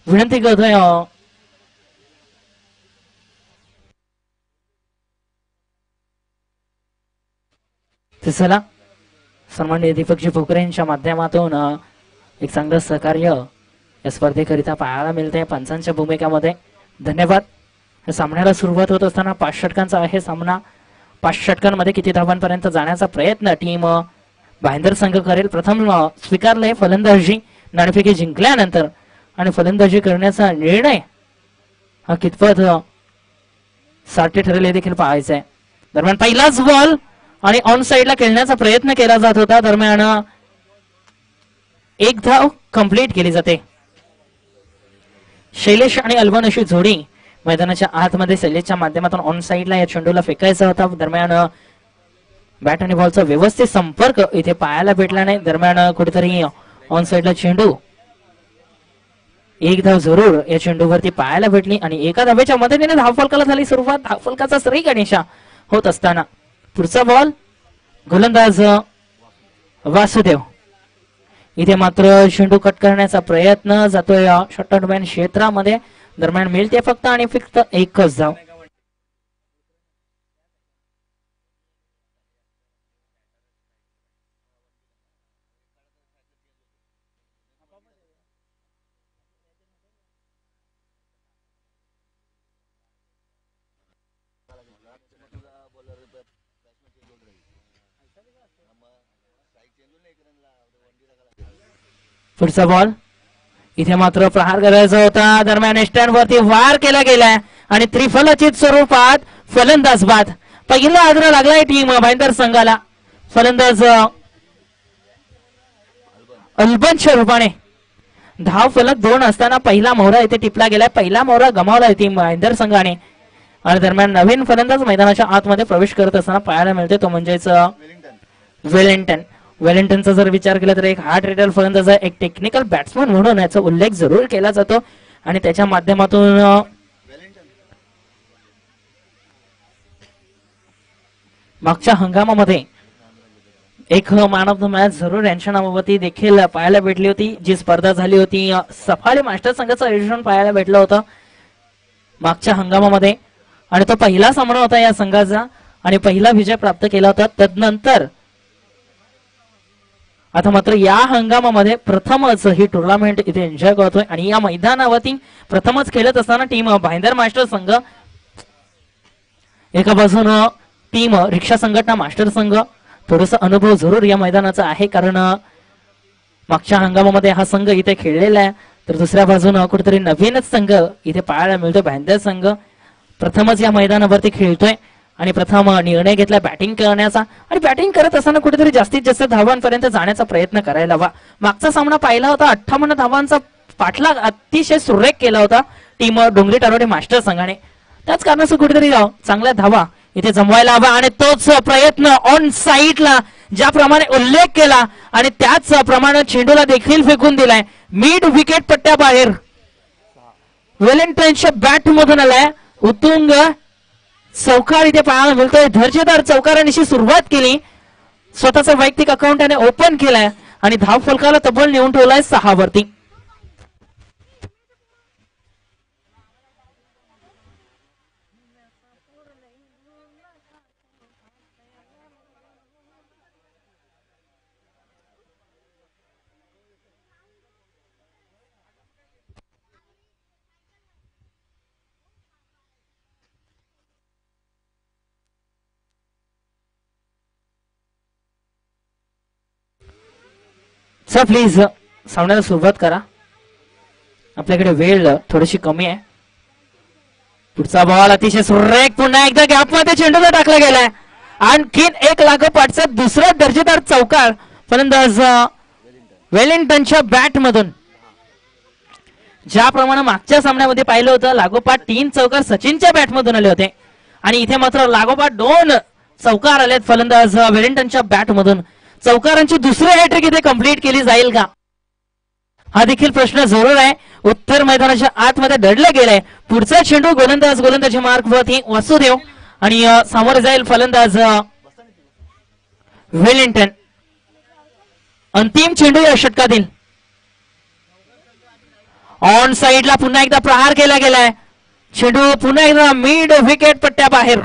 विनंती करतोय चला सन्माननीय दीपकजी भोकरे यांच्या माध्यमातून एक चांगलं सहकार्य या स्पर्धेकरिता पाहायला मिळते पंचांच्या भूमिकामध्ये. धन्यवाद. या सामन्याला सुरुवात होत असताना 5 षटकांचा आहे सामना. 5 षटकांमध्ये किती धावांपर्यंत जाण्याचा प्रयत्न टीम भाईंदर संघ करेल. प्रथम स्वीकारलंय फलंदाजी नाणेफेकी जिंकल्यानंतर आणि फलंदाजी करण्याचा निर्णय हा कितपत साठे ठरेल हे देखील पाहायचंय. दरम्यान पहिलाच बॉल आणि ऑन साइडला खेळण्याचा प्रयत्न केला जात होता. दरम्यान एक धाव कंप्लीट केली जाते. शैलेश आणि अल्वन अशी जोडी मैदानाच्या आतमध्ये शैलेशच्या माध्यमातून ऑन साइडला या चेंडूला फेकायचा होता. दरम्यान बॅट आणि बॉलचा व्यवस्थित संपर्क इथे पाहायला भेटला नाही. दरम्यान कुठेतरी ऑन साइडला चेंडू एक धाव जरूर या चेंडूवरती पाहायला भेटली आणि एका धावेच्या मदतीने धावफलकाला झाली सुरुवात. धावफलकाचा श्री गणेशा होत असताना पुढचा बॉल गोलंदाज वासुदेव. इथे मात्र चेंडू कट करण्याचा प्रयत्न जातोय षटकांतर्गत क्षेत्रामध्ये. दरम्यान मिळते फक्त आणि फक्त एकच धाव. पुढचा बॉल इथे मात्र प्रहार करायचा होता. दरम्यान स्टँड वरती वार केला गेलाय आणि त्रिफलचित स्वरूपात फलंदाज बाद. पहिला आदर लागलाय टीम भाईंदर संघाला. फलंदाज अल्बनच्या रूपाने धाव फलक 2 असताना पहिला मोहरा इथे टिपला गेलाय. पहिला मोहरा गमावलाय टीम भाईंदर संघाने आणि दरम्यान नवीन फलंदाज मैदानाच्या आतमध्ये प्रवेश करत असताना पाहायला मिळते तो म्हणजेच वेलिंग्टन. वेलिंग्टनचा जर विचार केला तर एक हार्ड रेडर फलंदाज आहे. एक टेक्निकल बॅट्समन म्हणून याचा उल्लेख जरूर केला जातो आणि त्याच्या माध्यमातून मागच्या हंगामामध्ये एक मॅन ऑफ द मॅच जरूर यांच्या नावावरती देखील पाहायला भेटली होती. जी स्पर्धा झाली होती सफाली मास्टर संघाचं आयोजन पाहायला भेटलं होतं मागच्या हंगामामध्ये आणि तो पहिला सामना होता या संघाचा आणि पहिला विजय प्राप्त केला होता. तदनंतर आता मात्र या हंगामामध्ये प्रथमच ही टुर्नामेंट इथे एन्जॉय करतोय आणि या मैदानावरती प्रथमच खेळत असताना टीम भाईंदर मास्टर संघ एका बाजूनं टीम रिक्षा संघटना मास्टर संघ थोडासा अनुभव जरूर या मैदानाचा आहे कारण मागच्या हंगामामध्ये हा संघ इथे खेळलेला आहे. तर दुसऱ्या बाजूनं कुठेतरी नवीनच संघ इथे पाहायला मिळतोय. भाईंदर संघ प्रथमच या मैदानावरती खेळतोय आणि प्रथम निर्णय घेतला बॅटिंग करण्याचा आणि बॅटिंग करत असताना कुठेतरी जास्तीत जास्त धावांपर्यंत जाण्याचा प्रयत्न करायला हवा. मागचा सामना पाहिला होता 58 धावांचा पाठलाग अतिशय सुरेख केला होता टीम डोंगरी टारोडे मास्टर संघाने. त्याच कारणास्तव कुठेतरी चांगल्या धावा इथे जमवायला हवा आणि तोच प्रयत्न ऑन साइडला ज्याप्रमाणे उल्लेख केला आणि त्याच प्रमाणे चेंडूला देखील फेकून दिलाय मिड विकेट पट्ट्या बाहेर. वेलिंग्टनच्या बॅट मधून आलाय उत्तुंग चौकार इथे पाहायला मिळतोय. दर्जेदार चौकारांशी सुरुवात केली. स्वतःचा वैयक्तिक अकाउंट त्याने ओपन केलाय आणि धाव फलकाला तब्बल नेऊन ठेवलाय 6 वरती. सर प्लीज सामन्याला सुरुवात करा. आपल्याकडे वेळ थोडीशी कमी आहे. पुढचा बॉल अतिशय सुरेख पुन्हा एकदा गॅप मध्ये चेंडूला टाकला गेलाय. आणखीन एक लागोपाठचा दुसरा दर्जेदार चौकार फलंदाज वेलिंग्टनच्या बॅट मधून. ज्याप्रमाणे मागच्या सामन्यामध्ये पाहिलं होतं लागोपाठ 3 चौकार सचिनच्या बॅट मधून आले होते आणि इथे मात्र लागोपाठ 2 चौकार आलेत फलंदाज वेलिंग्टनच्या बॅट मधून. चौकारांची दुसरी हॅट्रिक इथे कंप्लीट केली जाईल का हा देखील प्रश्न जरूर आहे. उत्तर मैदानाच्या आतमध्ये दडले गेले. पुढचा चेंडू गोलंदाजी मार्क वरती वासुदेव आणि सामोरे जाईल फलंदाज वेलिंग्टन. अंतिम चेंडू या षटकातील ऑन साइडला पुन्हा एकदा प्रहार केला गेलाय. चेंडू पुन्हा एकदा मिड विकेट पट्ट्या बाहेर.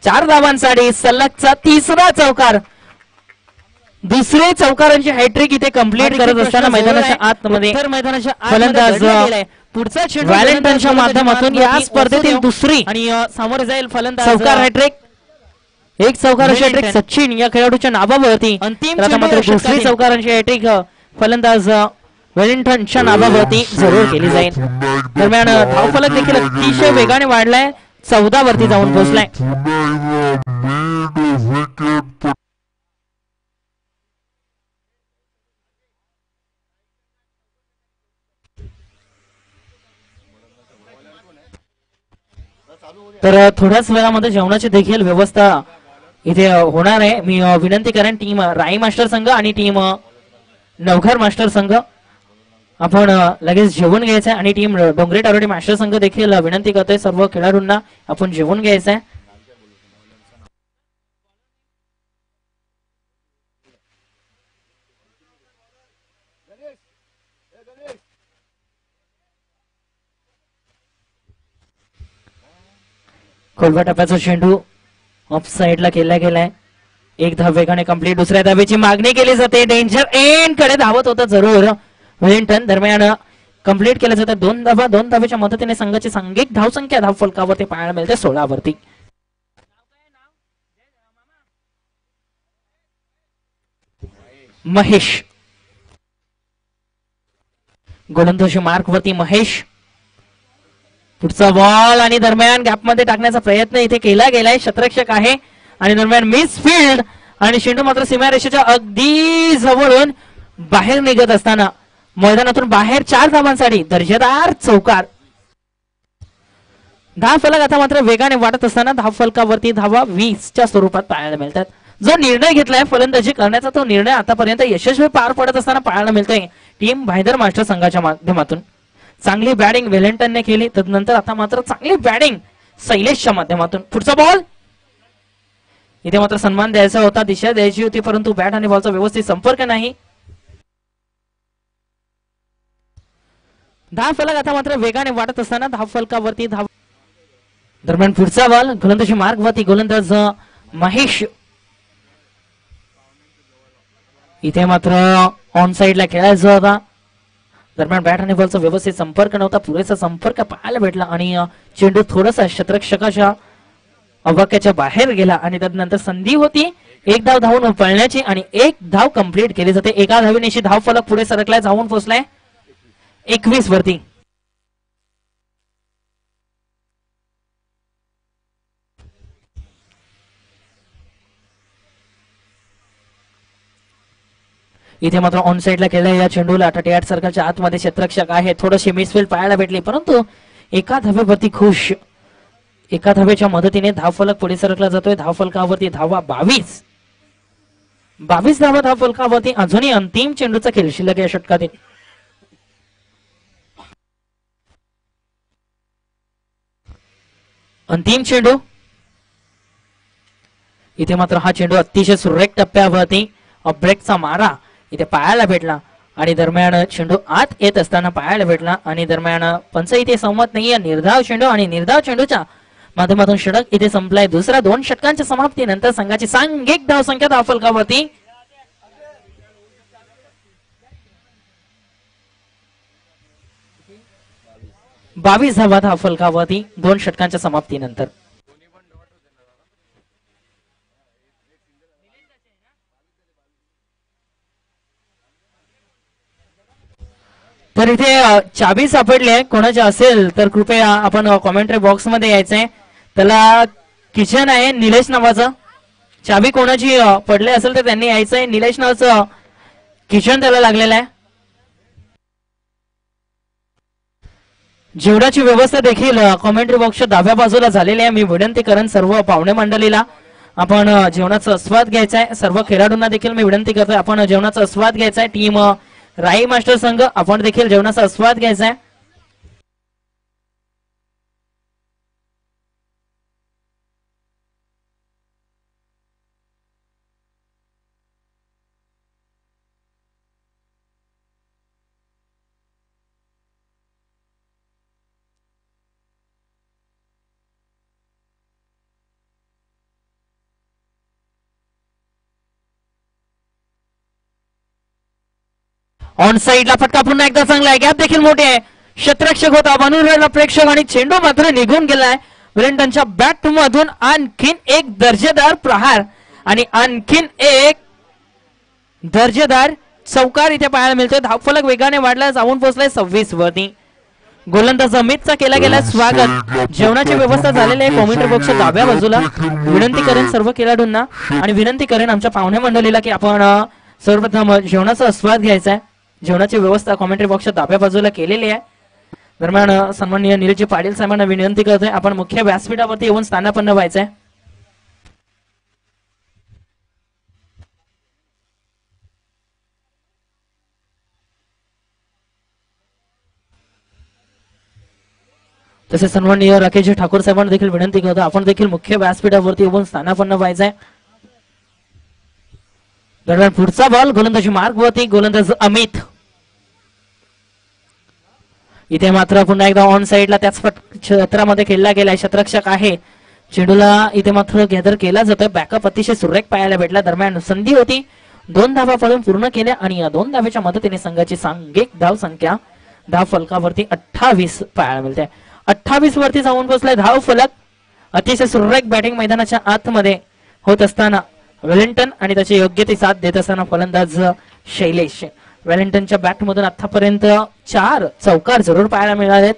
4 धावांसाठी सलगचा तिसरा चौकार. दुसरे चौकारांची हॅट्रिक इथे कंप्लीट करत असताना मैदानाच्या आतमध्ये फलंदाज पुढचा चेंडू व्हॅलेंटाईनच्या माध्यमातून या स्पर्धेतील दुसरी आणि सामोरे जाईल फलंदाज. चौकार हॅट्रिक, एक चौकाराची हॅट्रिक सचिन या खेळाडूच्या नावावरती. अंतिम मात्र दुसरी चौकारांची हॅट्रिक फलंदाज वेलिंग्टनच्या नावावरती जरूर केली जाईल. दरम्यान धावफलक देखील अतिशय वेगाने वाढलाय, 14 वरती जाऊन पोहोचलाय. तर थोड्याच वेळामध्ये जेवणाची देखील व्यवस्था इथे होणार आहे. मी विनंती करेन टीम राई मास्टर संघ आणि टीम नवघर मास्टर संघ आपण लगेच जेवून घ्यायचंय आणि टीम डोंगरे टारोडी मास्टर संघ देखील विनंती करतोय सर्व खेळाडूंना आपण जेवून घ्यायचंय. खोलवा टप्प्याचा चेंडू ऑफ साइडला केला गेलाय. एक धाव वेगाने कंप्लीट. दुसऱ्या धावेची मागणी केली जाते. डेंजर एंड कडे धावत होता जरूर वेलिंग्टन. दरम्यान कंप्लीट केलं जातं 2 धावा. 2 धावेच्या मदतीने संघाची सांघिक धावसंख्या धाव फलकावरती पाहायला मिळते 16 वरती. महेश गोलंदाजी मार्क वरती. महेश पुढचा बॉल आणि दरम्यान गॅप मध्ये टाकण्याचा प्रयत्न इथे केला गेलाय. क्षेत्ररक्षक आहे आणि दरम्यान मिस फील्ड आणि चेंडू मात्र सीमारेषेच्या अगदी जवळून बाहेर निघत असताना मैदानातून बाहेर 4 धावांसाठी दर्जेदार चौकार. धाव फलक आता मात्र वेगाने वाढत असताना धाव फलकावरती धावा 20च्या स्वरूपात पाहायला मिळतात. जो निर्णय घेतलाय फलंदाजी करण्याचा तो निर्णय आतापर्यंत यशस्वी पार पडत असताना पाहायला मिळतोय टीम भाईदर मास्टर संघाच्या माध्यमातून. चांगली बॅटिंग वेलिंग्टनने केली, तदनंतर आता मात्र चांगली बॅटिंग शैलेशच्या माध्यमातून. पुढचा बॉल इथे मात्र सन्मान द्यायचा होता, दिशा द्यायची होती, परंतु बॅट आणि बॉलचा व्यवस्थित संपर्क नाही. धाव फलक आता मात्र वेगाने वाढत असताना धाव फलकावरती धाव. दरम्यान पुढचा बॉल गोलंदाजी मार्ग वरती. गोलंदाज महेश इथे मात्र ऑन साइडला खेळायचा होता. दरम्यान बॅट आणि बॉलचा व्यवस्थित संपर्क नव्हता, पुरेसा संपर्क पाहायला भेटला आणि चेंडू थोडासा क्षेत्ररक्षकाच्या अवाक्याच्या बाहेर गेला आणि त्यानंतर संधी होती 1 धाव धावून पळण्याची आणि 1 धाव कंप्लीट केली जाते. एका धावेनेशी धाव फलक पुढे सरकलाय, जाऊन पोहोचलाय 21 वरती. इथे मात्र ऑन साइडला खेळला या चेंडूला 38 सर्कलच्या आतमध्ये क्षेत्ररक्षक आहे. थोडीशी मिसफील्ड पाहायला भेटली, परंतु एका धावेवरती खुश. एका धावेच्या मदतीने धावफलक पुढे सरकला जातोय. धावफलकावरती धावा 22. 22 धावा धावफलकावरती. अजूनही अंतिम चेंडूचा खेळ शिल्लक या षटकातील. अंतिम चेंडू. इथे मात्र हा चेंडू अतिशय सुरेख टप्प्यावरती ब्रेकचा मारा इथे पाहायला भेटला आणि दरम्यान चेंडू आत येत असताना पाहायला भेटला आणि दरम्यान पंच इथे सहमत नाहीये. निर्धाव चेंडू आणि निर्धाव चेंडूच्या माध्यमातून षटक इथे संपलाय. दुसऱ्या 2 षटकांच्या समाप्तीनंतर संघाची सांघिक धावसंख्या धावफलकावरती 22 धावा धावफलकावरती 2 षटकांच्या समाप्तीनंतर. तर इथे चाबी सापडली आहे, कोणाची असेल तर कृपया आपण कॉमेंट्री बॉक्स मध्ये यायचंय. त्याला किचन आहे निलेश नावाचं. चाबी कोणाची पडली असेल तर त्यांनी यायचंय. निलेश नावाचं किचन त्याला लागलेलं आहे. जेवणाची व्यवस्था देखील कॉमेंट्री बॉक्सच्या डाव्या बाजूला झालेली आहे. मी विनंती करेन सर्व पाहुणे मंडळीला आपण जेवणाचा आस्वाद घ्यायचा आहे. सर्व खेळाडूंना देखील मी विनंती करतोय आपण जेवणाचा आस्वाद घ्यायचा आहे. टीम राई मास्टर संघ आपण देखील जेवणाचा आस्वाद घ्यायचा आहे. ऑन साइडला फटका पुन्हा एकदा चांगला आहे, गॅप देखील मोठी आहे. क्षेत्ररक्षक होता बनून राहिला प्रेक्षक आणि चेंडू मात्र निघून गेलाय. वेलिंग्टनच्या बॅट मधून आणखीन एक दर्जेदार प्रहार आणि आणखीन एक दर्जेदार चौकार इथे पाहायला मिळतोय. धावफलक वेगाने वाढला, जाऊन पोहोचलाय 26 वरती. गोलंदाज अमितचा केला गेला स्वागत. जेवणाची व्यवस्था झालेली आहे कॉमेंट्री बॉक्सच्या डाव्या बाजूला. विनंती करेन सर्व खेळाडूंना आणि विनंती करेन आमच्या पाहुण्या मंडळीला की आपण सर्वप्रथम जेवणाचा आस्वाद घ्यायचा आहे. जेवणाची व्यवस्था कॉमेंट्री बॉक्सच्या डाव्या बाजूला केलेली आहे. दरम्यान सन्माननीय निलेशजी पाटील साहेबांना विनंती करतोय आपण मुख्य व्यासपीठावरती येऊन स्थानापन्न व्हायचंय. तसेच सन्माननीय राकेशजी ठाकूर साहेबांना देखील विनंती करतो आपण देखील मुख्य व्यासपीठावरती येऊन स्थानापन्न व्हायचंय. दरम्यान पुढचा बॉल गोलंदाजी मार्गवरती, गोलंदाज अमित. इथे मात्र पुन्हा एकदा ऑन साइडला त्याच क्षेत्रामध्ये खेळला गेलाय. क्षेत्ररक्षक आहे, चेंडूला इथे मात्र गॅदर केला जातोय. बॅकअप अतिशय सुरेख पाहायला भेटला. दरम्यान संधी होती, 2 धावा पडून पूर्ण केल्या आणि या 2 धावेच्या मदतीने संघाची सांघिक धाव संख्या धाव फलकावरती 28 पाहायला मिळते. 28 वरती जाऊन पोहोचलाय धाव फलक. अतिशय सुरेख बॅटिंग मैदानाच्या आतमध्ये होत असताना वेलिंग्टन आणि त्याची योग्य ती साथ देत असताना फलंदाज शैलेश. वेलिंग्टनच्या बॅट मधून आतापर्यंत 4 चौकार जरूर पाहायला मिळालेत.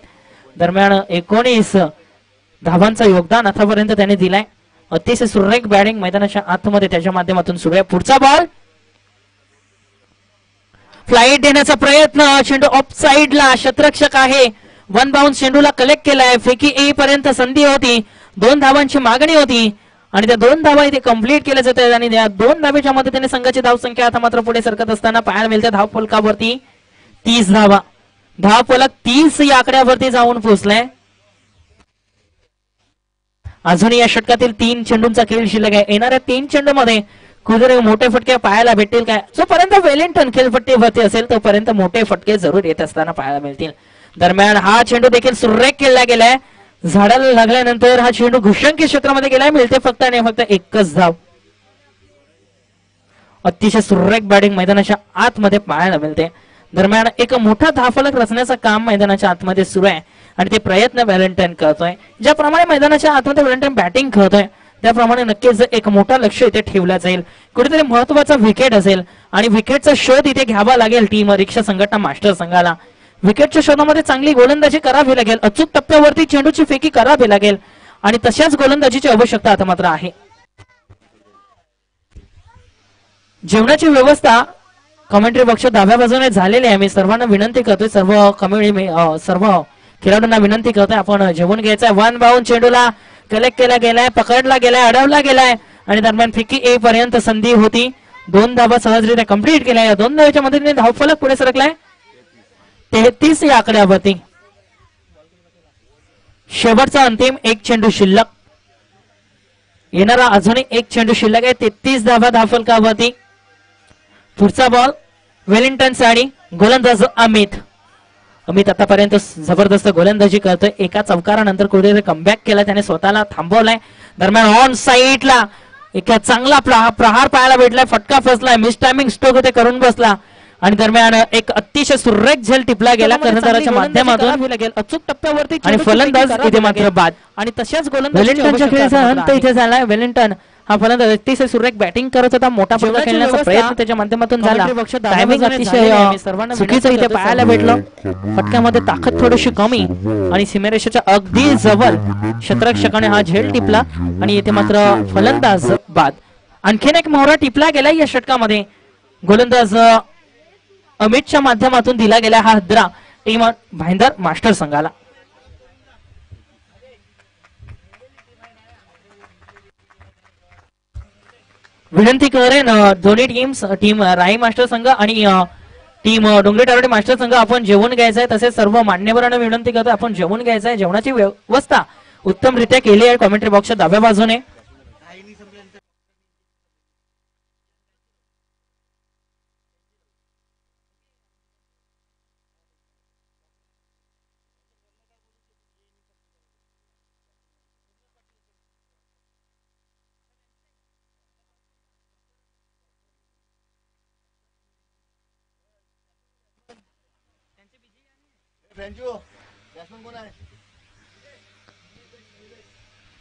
दरम्यान 19 धावांचं योगदान आतापर्यंत त्याने दिलाय. अतिशय सुरेख बॅटिंग मैदानाच्या आतमध्ये त्याच्या माध्यमातून सुरू आहे. पुढचा बॉल फ्लाईट देण्याचा प्रयत्न, चेंडू ऑफ साइडला. क्षेत्ररक्षक आहे, 1 बाउन्स चेंडूला कलेक्ट केलाय. फेकी येईपर्यंत संधी होती, 2 धावांची मागणी होती आणि त्या 2 धावा इथे कंप्लीट केल्या जात आहेत आणि त्या 2 धावेच्या मदतीने संघाची धाव संख्या आता मात्र पुढे सरकत असताना पाहायला मिळते. धाव फलकावरती 30 धावा. धाव फलक 30 या आकड्यावरती जाऊन पोहोचलाय. अजूनही या षटकातील 3 चेंडूंचा खेळ शिल्लक आहे. येणाऱ्या 3 चेंडूमध्ये कुठेतरी मोठे फटके पाहायला भेटतील काय? जोपर्यंत वेलिंग्टन खेळपट्टीवरती असेल तोपर्यंत मोठे फटके जरूर येत असताना पाहायला मिळतील. दरम्यान हा चेंडू देखील सुरेख खेळला गेलाय. झाडाला लागल्यानंतर हा चेंडू घुशंकी क्षेत्रामध्ये गेलाय. मिळते फक्त आणि फक्त एकच धाव. अतिशय सुरेख बॅटिंग मैदानाच्या आतमध्ये पाहायला मिळते. दरम्यान एक मोठा धावफलक रचण्याचं काम मैदानाच्या आतमध्ये सुरू आहे आणि ते प्रयत्न वेलिंग्टन करतोय. ज्याप्रमाणे मैदानाच्या आतमध्ये वेलिंग्टन बॅटिंग करतोय त्याप्रमाणे नक्कीच एक मोठा लक्ष इथे ठेवला जाईल. कुठेतरी महत्वाचा विकेट असेल आणि विकेटचा शोध इथे घ्यावा लागेल टीम रिक्षा संघटना मास्टर संघाला. विकेटच्या शोधामध्ये चांगली गोलंदाजी करावी लागेल. अचूक टप्प्यावरती चेंडूची फेकी करावी लागेल आणि तशाच गोलंदाजीची आवश्यकता आता मात्र आहे. जेवणाची व्यवस्था कमेंट्री बॉक्सच्या डाव्या बाजूने झालेली आहे. मी सर्वांना विनंती करतोय, सर्व खेळाडूंना विनंती करतोय आपण जेवून घ्यायचंय. 1 बाउन्स चेंडूला कलेक्ट केला गेलाय, पकडला गेलाय, अडवला गेलाय आणि दरम्यान फेकी येईपर्यंत संधी होती. 2 धावा सहजरित्या कंप्लीट केल्या. या 2 धावाच्या मदतीने धावफलक पुढे सरकलाय 33 या आकड्यावरती. शेवटचा अंतिम 1 चेंडू शिल्लक. येणारा अजूनही 1 चेंडू शिल्लक आहे. 33 धावा धावफलकावरती. पुढचा बॉल वेलिंग्टन साठी, गोलंदाज अमित. अमित आतापर्यंत जबरदस्त गोलंदाजी करतोय. एका चौकारानंतर कुठेतरी कमबॅक केला, त्याने स्वतःला थांबवलाय. दरम्यान ऑन साइडला एक चांगला प्रहार पाहायला भेटलाय. फटका फसलाय, मिस टायमिंग स्ट्रोक ते करून बसला आणि दरम्यान एक अतिशय सुरेख झेल टिपला गेला कर्णधाराच्या माध्यमातून अचूक टप्प्यावरती आणि फलंदाज इथे मात्र बाद. आणि तशाच वेलिंग्टनच्या खेळाचा अंत इथे झालाय. वेलिंग्टन हा फलंदाज अतिशय सुरेख बॅटिंग करत होता. मोठा फटका खेळण्याचा प्रयत्न त्याच्या माध्यमातून झाला. टायमिंग अतिशय चुकीचं इथे पाहायला भेटलं. फटक्यामध्ये ताकद थोडीशी कमी आणि सीमेरेषेच्या अगदी जवळ क्षेत्ररक्षकाने हा झेल टिपला आणि इथे मात्र फलंदाज बाद. आणखीन एक मोहरा टिपला गेला या षटकामध्ये. गोलंदाज अमितच्या माध्यमातून दिला गेला हा हद्रा टीम भाईंदर मास्टर संघाला. विनंती करेन दोन्ही टीम्स, टीम राई मास्टर संघ आणि टीम डोंगरी टारोडे मास्टर संघ आपण जेवण घ्यायचंय. तसेच सर्व मान्यवरांना विनंती करतो आपण जेवण घ्यायचंय. जेवणाची व्यवस्था उत्तमरित्या केली आहे कॉमेंट्री बॉक्सच्या डाव्या बाजूने.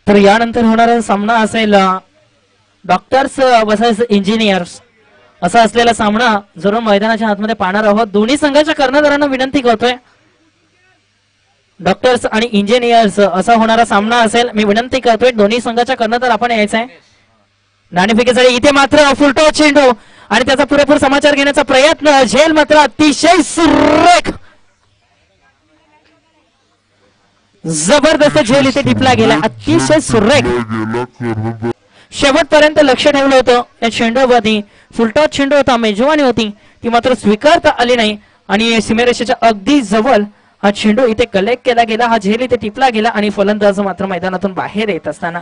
तर यानंतर होणारा सामना असेल डॉक्टर्स वर्सेस इंजिनियर्स असा असलेला सामना जरूर मैदानाच्या आतमध्ये पाहणार आहोत. दोन्ही संघाच्या कर्णधारांना विनंती करतोय, डॉक्टर्स आणि इंजिनियर्स असा होणारा सामना असेल. मी विनंती करतोय दोन्ही संघाच्या कर्णधार आपण यायचं आहे. नाणेफेकीसाठी इथे मात्र फुलटो चेंडू आणि त्याचा पुरेपूर समाचार घेण्याचा प्रयत्न. झेल मात्र अतिशय सुरेख, जबरदस्त झेल इथे टिपला गेला, अतिशय सुरेख. शेवटपर्यंत लक्ष ठेवलं होतं या चेंडूवरती. फुलटॉस चेंडू होता, मेजवानी होती, ती मात्र स्वीकारता आली नाही आणि सीमेरेषेच्या अगदी जवळ हा चेंडू इथे कलेक्ट केला गेला. हा झेल इथे टिपला गेला आणि फलंदाज मात्र मैदानातून बाहेर येत असताना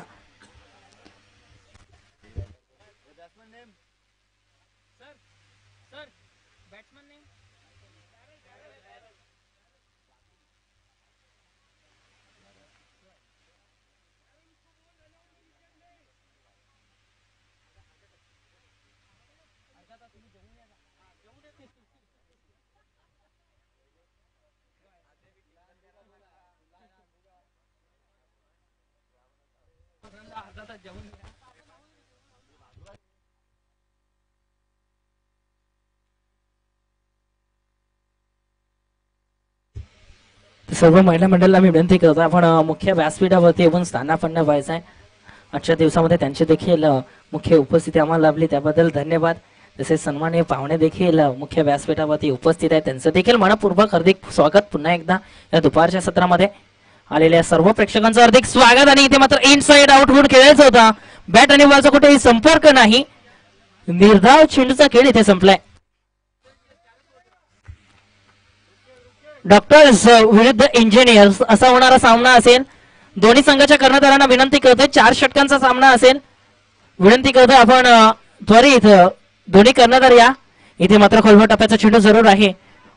सर्व महिला मंडळाला मी विनंती करतो आपण मुख्य व्यासपीठावरती येऊन स्थानापन्न व्हायचं आहे. आजच्या दिवसामध्ये त्यांची देखील मुख्य उपस्थिती आम्हाला लाभली त्याबद्दल धन्यवाद. तसेच सन्माननीय पाहुणे देखील मुख्य व्यासपीठावरती उपस्थित आहेत, त्यांचं देखील मनपूर्वक हार्दिक स्वागत. पुन्हा एकदा या दुपारच्या सत्रामध्ये आलेल्या सर्व प्रेक्षकांचं हार्दिक स्वागत. आणि इथे मात्र इन साइड आउट म्हणून खेळायचं होता, बॅट आणि बॉलचा कुठेही संपर्क नाही, निर्धाव चेंडूचा खेळ इथे संपलाय. डॉक्टर्स विरुद्ध इंजिनियर्स असा होणारा सामना असेल. दोन्ही संघाच्या कर्णधारांना विनंती करतोय, 4 षटकांचा सामना असेल. विनंती करतोय आपण त्वरित दोन्ही कर्णधार या. इथे मात्र खोलवर टप्प्याचा चेंडू जरूर आहे,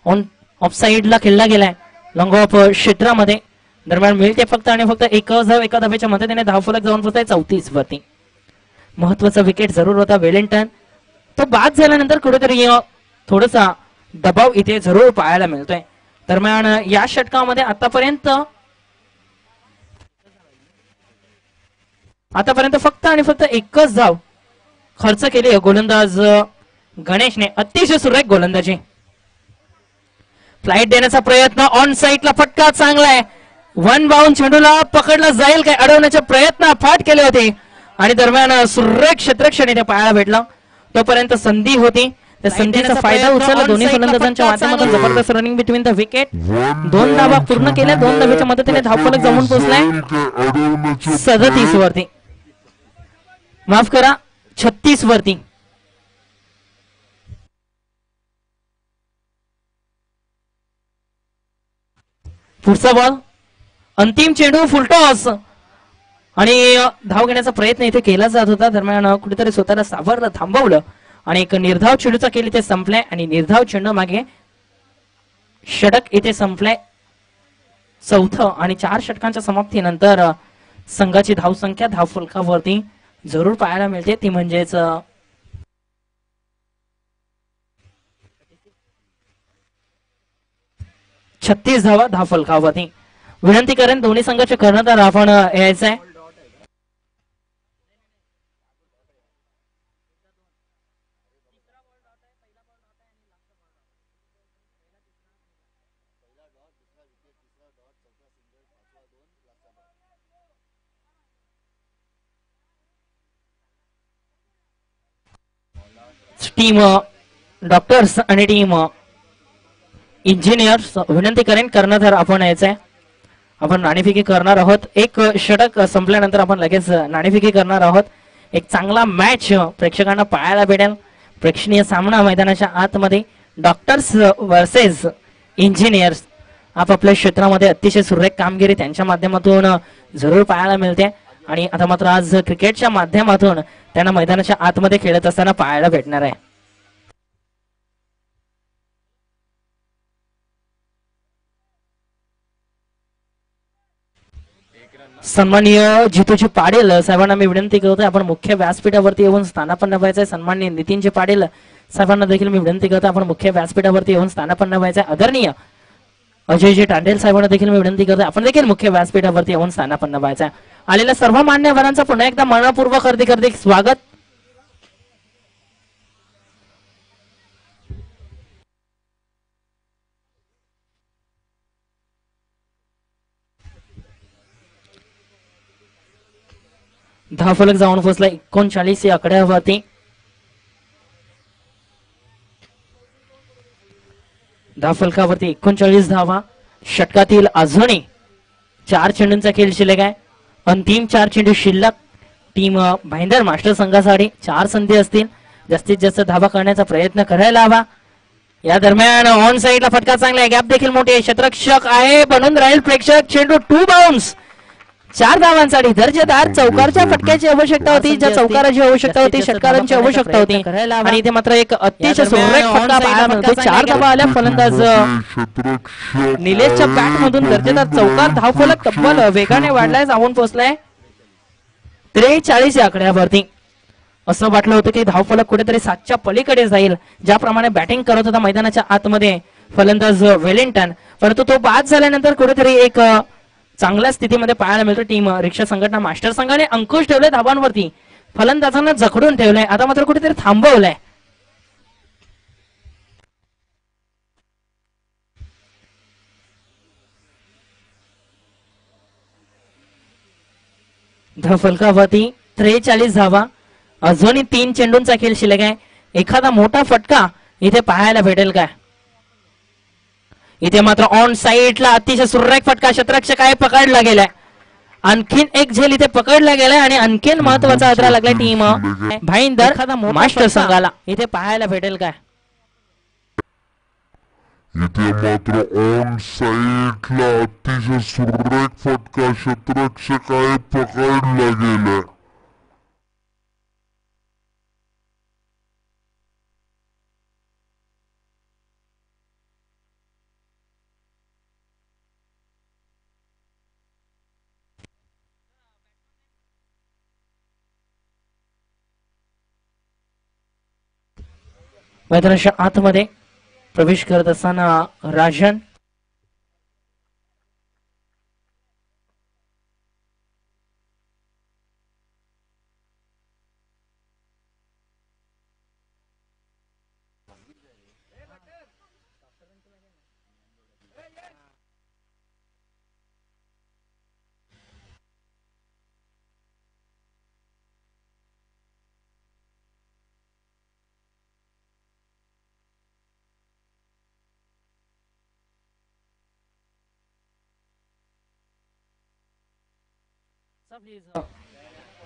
ऑन ऑफ साइडला खेळला गेलाय लॉंग ऑफ क्षेत्रामध्ये. दरम्यान मिळते फक्त आणि फक्त एका धावेच्या मदतीने धावफलक जाऊन पोहोचताय 34 वरती. महत्वाचा विकेट जरूर होता वेलिंग्टन, तो बाद झाल्यानंतर कुठेतरी थोडासा दबाव इथे जरूर पाहायला मिळतोय. दरम्यान या षटकामध्ये आतापर्यंत फक्त आणि फक्त एकच धाव खर्च केली गोलंदाज गणेशने. अतिशय सुरेख गोलंदाजी, फ्लाइट देण्याचा प्रयत्न, ऑन साइडला फटका चांगला आहे. वन बाउंड चेंडूला पकडला जाईल काय अडवण्याचे प्रयत्न फाट केले होते आणि दरम्यान सुरेख क्षेत्रक्षण इथे पाहायला भेटला. तोपर्यंत संधी होती, त्या संधीचा फायदा उचलला दोन्ही फलंदाजांच्या माध्यमातून. जबरदस्त रनिंग बिटवीन द विकेट, 2 धावा पूर्ण केल्या, 2 धावेच्या मदतीने धावफलक जमून पोहोचलाय 37 वरती, माफ करा 36 वरती. पुढचा बॉल, अंतिम चेंडू, फुलटॉस आणि धाव घेण्याचा प्रयत्न इथे केला जात होता. दरम्यान कुठेतरी स्वतःला सावरलं, थांबवलं आणि एक निर्धाव चेंडूचा खेळ इथे संपलाय आणि निर्धाव चेंडू मागे षटक इथे संपलाय 4थं. आणि 4 षटकांच्या समाप्तीनंतर संघाची धावसंख्या धावफलकावरती जरूर पाहायला मिळते, ती म्हणजेच 36 धावा धावफलकावरती. विनंती करेन दोन्ही संघाचे कर्णधार आपण यायचं आहे. टीम डॉक्टर्स आणि टीम इंजिनियर्स विनंती करेन कर्णधार आपण यायचं आहे. आपण नाणेफेकी करणार आहोत. एक षटक संपल्यानंतर आपण लगेच नाणेफेकी करणार आहोत. एक चांगला मॅच प्रेक्षकांना पाहायला भेटेल. प्रेक्षणीय सामना मैदानाच्या आतमध्ये डॉक्टर्स वर्सेस इंजिनियर्स आपापल्या क्षेत्रामध्ये अतिशय सुरेख कामगिरी त्यांच्या माध्यमातून जरूर पाहायला मिळते. आणि आता मात्र आज क्रिकेटच्या माध्यमातून त्यांना मैदानाच्या आतमध्ये खेळत असताना पाहायला भेटणार आहे. सन्माननीय जितूजी पाटील साहेबांना मी विनंती करतोय आपण मुख्य व्यासपीठावरती येऊन स्थानापन्न व्हायचंय. सन्माननीय नितीनजी पाटील साहेबांना देखील मी विनंती करतो आपण मुख्य व्यासपीठावरती येऊन स्थानापन्न व्हायचंय. आदरणीय अजयजी टांडेल साहेबांना देखील मी विनंती करते आपण देखील मुख्य व्यासपीठावरती येऊन स्थानापन्न व्हायचा. आलेल्या सर्व मान्यवरांचं पुन्हा एकदा मनपूर्वक हार्दिक स्वागत. धावफलक जाऊन पोहोचला 39 या आकड्यावरती. धावफलकावरती 39 धावा. षटकातील अजूनही 4 चेंडूंचा खेळ शिल्लक आहे. अंतिम 4 चेंडू शिल्लक. टीम भाईंदर मास्टर संघासाठी 4 संधी असतील. जास्तीत जास्त धावा करण्याचा प्रयत्न करायला हवा. या दरम्यान ऑन साइडला फटका चांगला आहे. गॅप देखील मोठी आहे. क्षेत्ररक्षक आहे बनून राहील प्रेक्षक. चेंडू 2 बाउन्स. 4 धावांसाठी दर्जेदार चौकारच्या फटक्याची आवश्यकता होती. ज्या चौकाराची आवश्यकता होती षटकारांची आवश्यकता होती आणि इथे मात्र एक अतिशय सुरेख फटका पाहायला मिळतो. 4 धावा आल्या. फलंदाज निलेशच्या बॅट मधून दर्जेदार चौकार. धावफलक तब्बल वेगाने वाढलाय. जाऊन पोहोचलाय 43 या आकड्यावरती. असं वाटलं होतं की धावफलक कुठेतरी 7च्या पलीकडे जाईल. ज्याप्रमाणे बॅटिंग करत होता मैदानाच्या आतमध्ये फलंदाज वेलिंग्टन, परंतु तो बाद झाल्यानंतर कुठेतरी एक चांगल्या स्थितीमध्ये पाहायला मिळतो. टीम रिक्षा संघटना मास्टर संघाने अंकुश ठेवले धावांवरती. फलंदाजांना जखडून ठेवलंय. आता मात्र कुठेतरी थांबवलंय. धावफलकावरती 43 धावा. अजूनही 3 चेंडूंचा खेळ शिल्लक आहे. एखादा मोठा फटका इथे पाहायला भेटेल काय? इथे मात्र ऑन साइडला अतिशय सुरेख फटका. क्षेत्ररक्षक आहे पकडला गेलाय. आणखीन एक झेल इथे पकडला गेलाय आणि आणखीन महत्वाचा आदरा लागलाय टीम भाईंदर मास्टर संघाला. इथे पाहायला भेटेल काय? इथे मात्र ऑन साइडला अतिशय सुरेख फटका. क्षेत्ररक्षक आहे पकडला गेलाय. मैदानाच्या आतमध्ये प्रवेश करत असताना राजन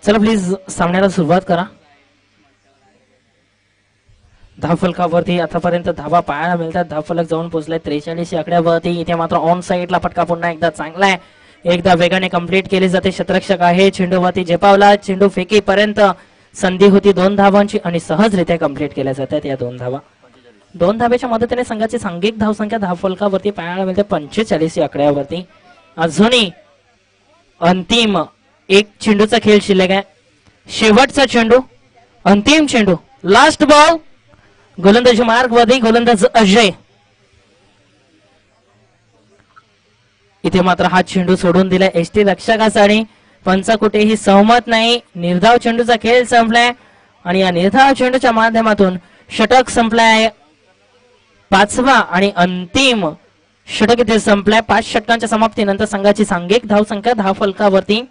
चला प्लीज सामन्याला सुरुवात करा. धावफलकावरती आतापर्यंत धावा पाहायला मिळतात. धावफलक जाऊन पोहोचलाय 43 या आकड्यावरती. इथे मात्र ऑन साइडला फटका पुन्हा एकदा चांगला आहे. एकदा वेगाने कंप्लीट केली जाते. क्षेत्ररक्षक आहे चेंडूवरती झेपावला. चेंडू फेकीपर्यंत संधी होती 2 धावांची आणि सहजरित्या कंप्लीट केल्या जातात या 2 धावा. 2 धावेच्या मदतीने संघाची सांघिक धावसंख्या धावफलकावरती पाहायला मिळते 45 या आकड्यावरती. अजूनही अंतिम 1 चेंडूचा खेळ शिल्लक आहे. शेवटचा चेंडू. अंतिम चेंडू. Last ball. गोलंदाजी मार्गवरती गोलंदाज अजय. इथे मात्र हा चेंडू सोडून दिलाय एसटी रक्षकासाठी. पंच कुठेही सहमत नाही. निर्धाव चेंडूचा खेळ संपलाय आणि या निर्धाव चेंडूच्या माध्यमातून षटक संपलाय. 5वा आणि अंतिम षटक इथे संपलाय. 5 षटकांच्या समाप्तीनंतर संघाची सांघिक धावसंख्या धावफलकावरती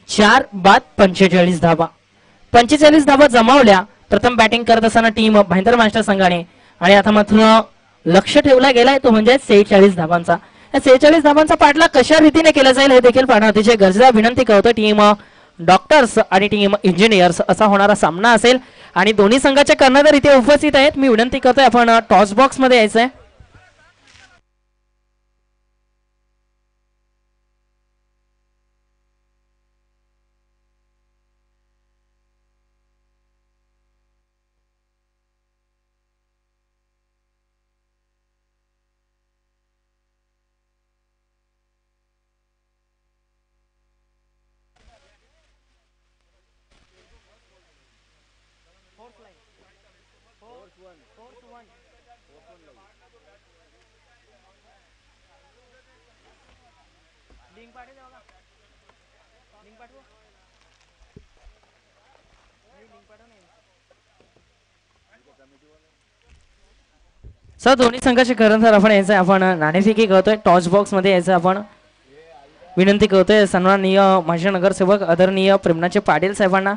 4 बाद 45 धावा. 45 धावा जमावल्या प्रथम बॅटिंग करत असताना टीम भाईंदर मास्टर संघाने. आणि आता मात्र लक्ष ठेवला गेलाय तो म्हणजे 46 धावांचा. या 46 धावांचा पाठलाग कशा रीतीने केला जाईल हे देखील पाहणं अतिशय गरजेचं. विनंती करतो टीम डॉक्टर्स आणि टीम इंजिनियर्स असा होणारा सामना असेल आणि दोन्ही संघाचे कर्णधार इथे उपस्थित आहेत. मी विनंती करतोय आपण टॉस बॉक्स मध्ये यायचंय. सर दोन्ही संघाचे खरं तर आपण यायचं आपण नाणेफेकी करतोय टॉस बॉक्स मध्ये यायचं आपण विनंती करतोय सन्माननीय माजी नगरसेवक आदरणीय प्रेमनाथचे पाटील साहेबांना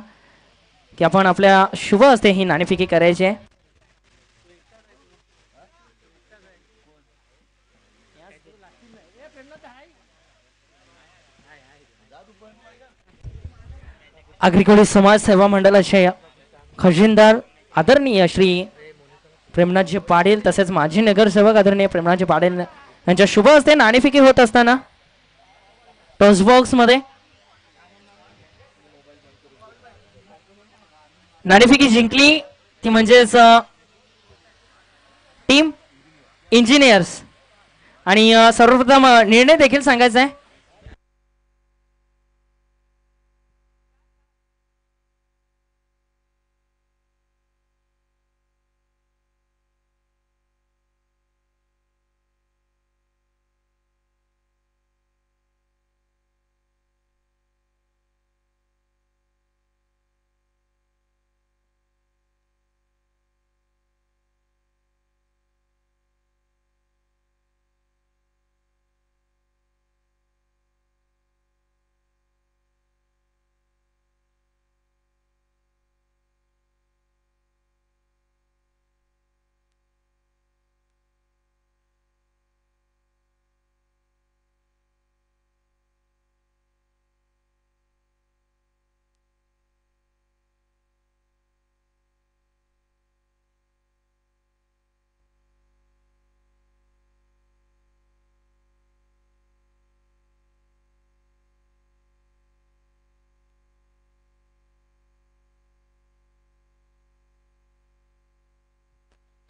की आपण आपल्या शुभ हस्ते ही नाणेफेकी करायची आहे. आग्रिकोळी समाज सेवा मंडळाचे खजिनदार आदरणीय श्री प्रेमनाथजी पाटील तसेच माजी नगरसेवक आदरणीय प्रेमनाथजी पाटील यांच्या शुभ हस्ते नाणेफेकी होत असताना टॉस बॉक्स मध्ये नाणेफेकी जिंकली ती म्हणजेच टीम इंजिनियर्स आणि सर्वप्रथम निर्णय देखील सांगायचा आहे.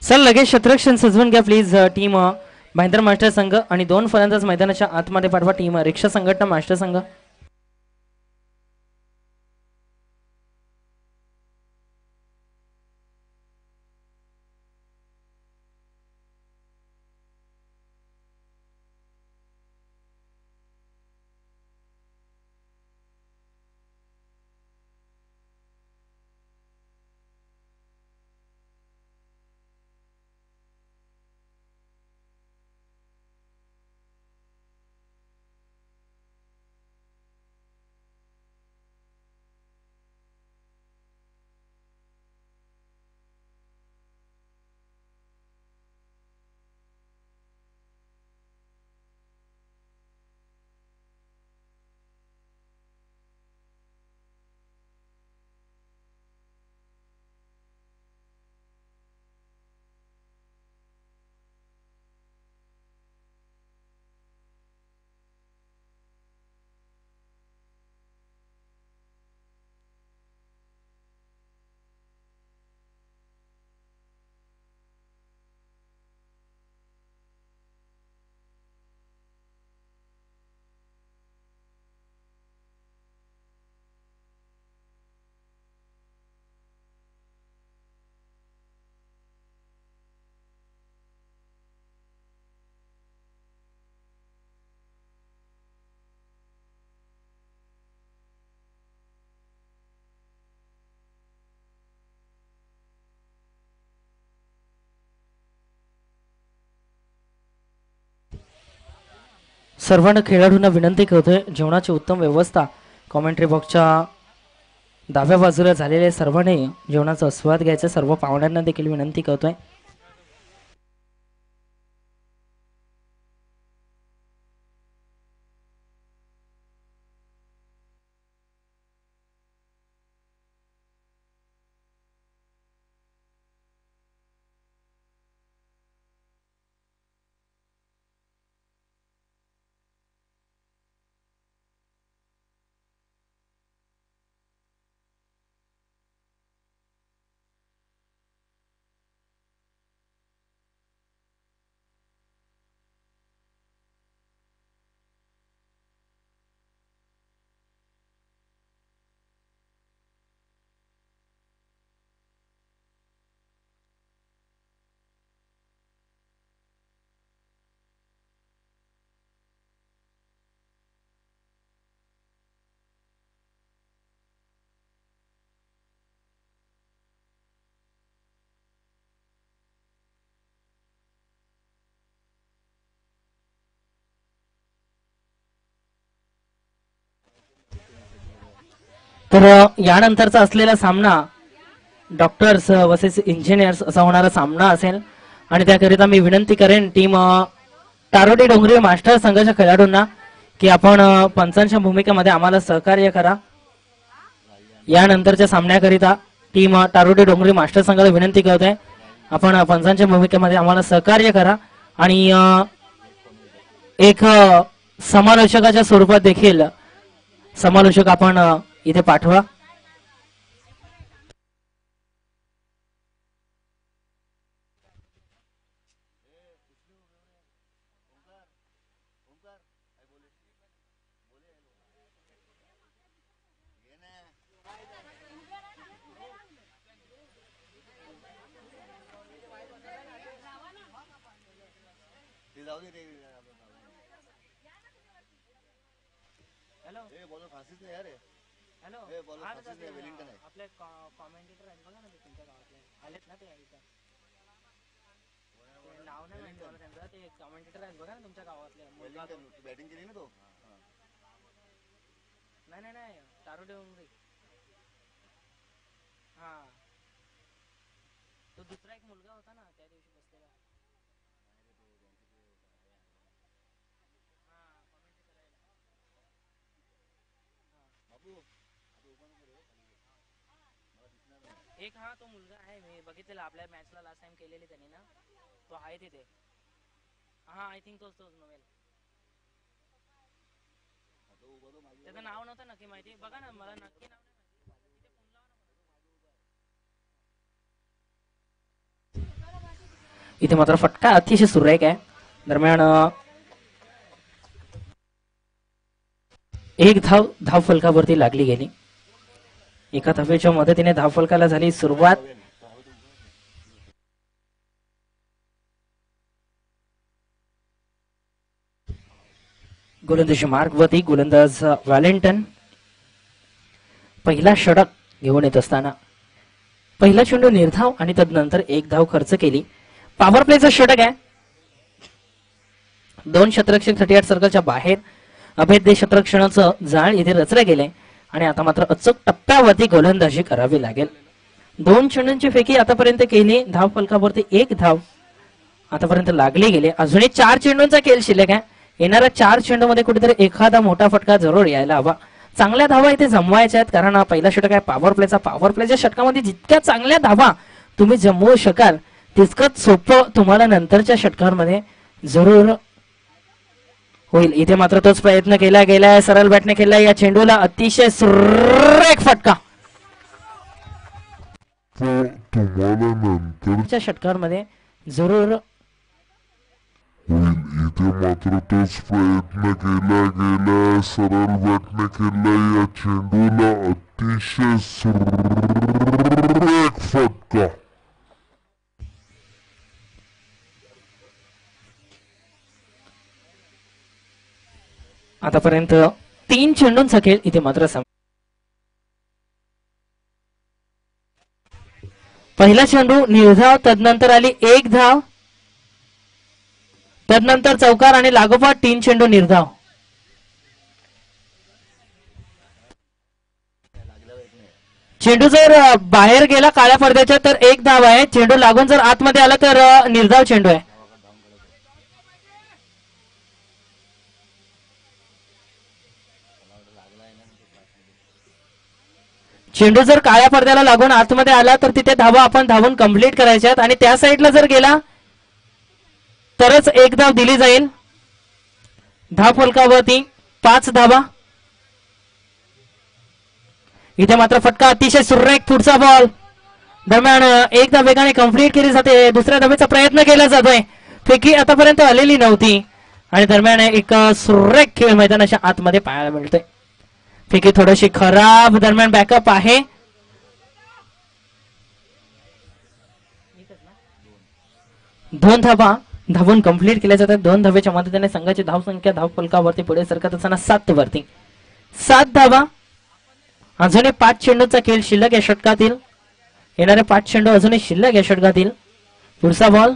सर लगेच शतरक्षण सजवून घ्या प्लीज टीम महेंद्र मास्टर संघ आणि 2 फलंदाज मैदानाच्या आतमध्ये पाठवा टीम रिक्षा संघटना मास्टर संघ. सर्वांना खेळाडूंना विनंती करतोय जेवणाची उत्तम व्यवस्था कॉमेंट्री बॉक्सच्या डाव्या बाजूला झालेले सर्वांनी जेवणाचा आस्वाद घ्यायचा सर्व पाहुण्यांना देखील विनंती करतोय. तर यानंतरचा असलेला सामना डॉक्टर्स वर्सेस इंजिनियर्स असा होणारा सामना असेल आणि त्याकरिता मी विनंती करेन टीम तारोडी डोंगरी मास्टर संघाच्या खेळाडूंना की आपण पंचांच्या भूमिकेमध्ये आम्हाला सहकार्य करा. यानंतरच्या सामन्याकरिता टीम तारोडी डोंगरी मास्टर संघाला विनंती करतोय आपण पंचांच्या भूमिकेमध्ये आम्हाला सहकार्य करा आणि एक समालोचकाच्या स्वरूपात देखील समालोचक आपण इथे पाठवा. हॅलो आपले कॉमेंटेटर आहेत बघा ना ते तुमच्या गावातले आलेत ना ते नाव नाही माहिती मला त्यांचं ते कॉमेंटेटर आहेत बघा ना तुमच्या गावातले बॅटिंग केली ना तो नाही नाही तारोडे उमरी हा तो दुसरा एक मुलगा होता ना त्या दिवशी बसलेला एक हा तो मुलगा आहे मी बघितलेला आपल्या मॅचला लास्ट टाइम केलेली त्यांनी ना तो आहे तिथे हा आय थिंक तोच नोवेल त्याचं नाव नव्हतं नक्की माहिती बघा ना मला नक्की नाव नाही इथे मात्र फटका अतिशय सुरेख आहे. दरम्यान एक धाव फलकावरती लागली गेली. एका धावेच्या मदतीने धाव फलकाला झाली सुरुवात. गोलंदाजी मार्गवरती गोलंदाज व्हॅलेंटन पहिला षटक घेऊन येत असताना पहिला चेंडू निर्धाव आणि तदनंतर एक धाव खर्च केली. पॉवर प्लेचा षटक आहे. 2 शतरक्षक 38 सर्कलच्या बाहेर अभेद्य शतरक्षणाचं जाळ इथे रचलं गेलंय आणि आता मात्र अचूक टप्प्यावरती गोलंदाजी करावी लागेल. 2 चेंडूंची फेकी आतापर्यंत केली. धाव फलकावरती 1 धाव आतापर्यंत लागली गेली. अजूनही 4 चेंडूंचा खेळ शिल्लक आहे. येणाऱ्या 4 चेंडूमध्ये कुठेतरी एखादा मोठा फटका जरूर यायला हवा. चांगल्या धावा इथे जमवायच्या आहेत कारण हा पहिला षटक आहे पॉवर प्लेचा. पॉवर प्लेच्या षटकामध्ये जितक्या चांगल्या धावा तुम्ही जमवू शकाल तितकंच सोपं तुम्हाला नंतरच्या षटकांमध्ये जरूर होईल. इथे मात्र तोच प्रयत्न केला गेलाय. सरळ बॅटने केलाय. या चेंडूला अतिशय सुरेख फटका तुम्हाला नंतरच्या षटकांमध्ये जरूर होईल. इथे मात्र तोच प्रयत्न केला गेलाय. सरळ बॅटने केलाय. या चेंडूला अतिशय सुरेख फटका. आतापर्यंत 3 चेंडूंचा खेळ इथे मात्र पहिला चेंडू निर्धाव तदनंतर आली 1 धाव तदनंतर चौकार आणि लागोपाठ 3 चेंडू निर्धाव. चेंडू जर बाहेर गेला काळ्या पडद्याच्या तर 1 धाव आहे. चेंडू लागून जर आतमध्ये आला तर निर्धाव चेंडू आहे. चेंडू जर काळ्या पडद्याला लागून आतमध्ये आला तर तिथे धावा आपण धावून कंप्लीट करायच्यात आणि त्या साईडला जर गेला तरच 1 धाव दिली जाईल. धाव फलकावरती 5 धावा. इथे मात्र फटका अतिशय सुरेख पुढचा बॉल. दरम्यान 1 धाव वेगाने कंप्लीट केली जाते. दुसऱ्या धावेचा प्रयत्न केला जातोय. फेकी आतापर्यंत आलेली नव्हती आणि दरम्यान एक सुरेख खेळ मैदानाच्या आतमध्ये पाहायला मिळतोय. फेकी थोडीशी खराब. दरम्यान बॅकअप आहे. 2 धावा धावून कंप्लीट केल्या जातात. 2 धावेच्या मदतीने संघाची धावसंख्या धाव फलकावरती पुढे सरकत असताना 7 वरती. 7 धावा. अजूनही 5 चेंडूचा खेळ शिल्लक या षटकातील. येणारे 5 चेंडू अजूनही शिल्लक या षटकातील. पुढचा बॉल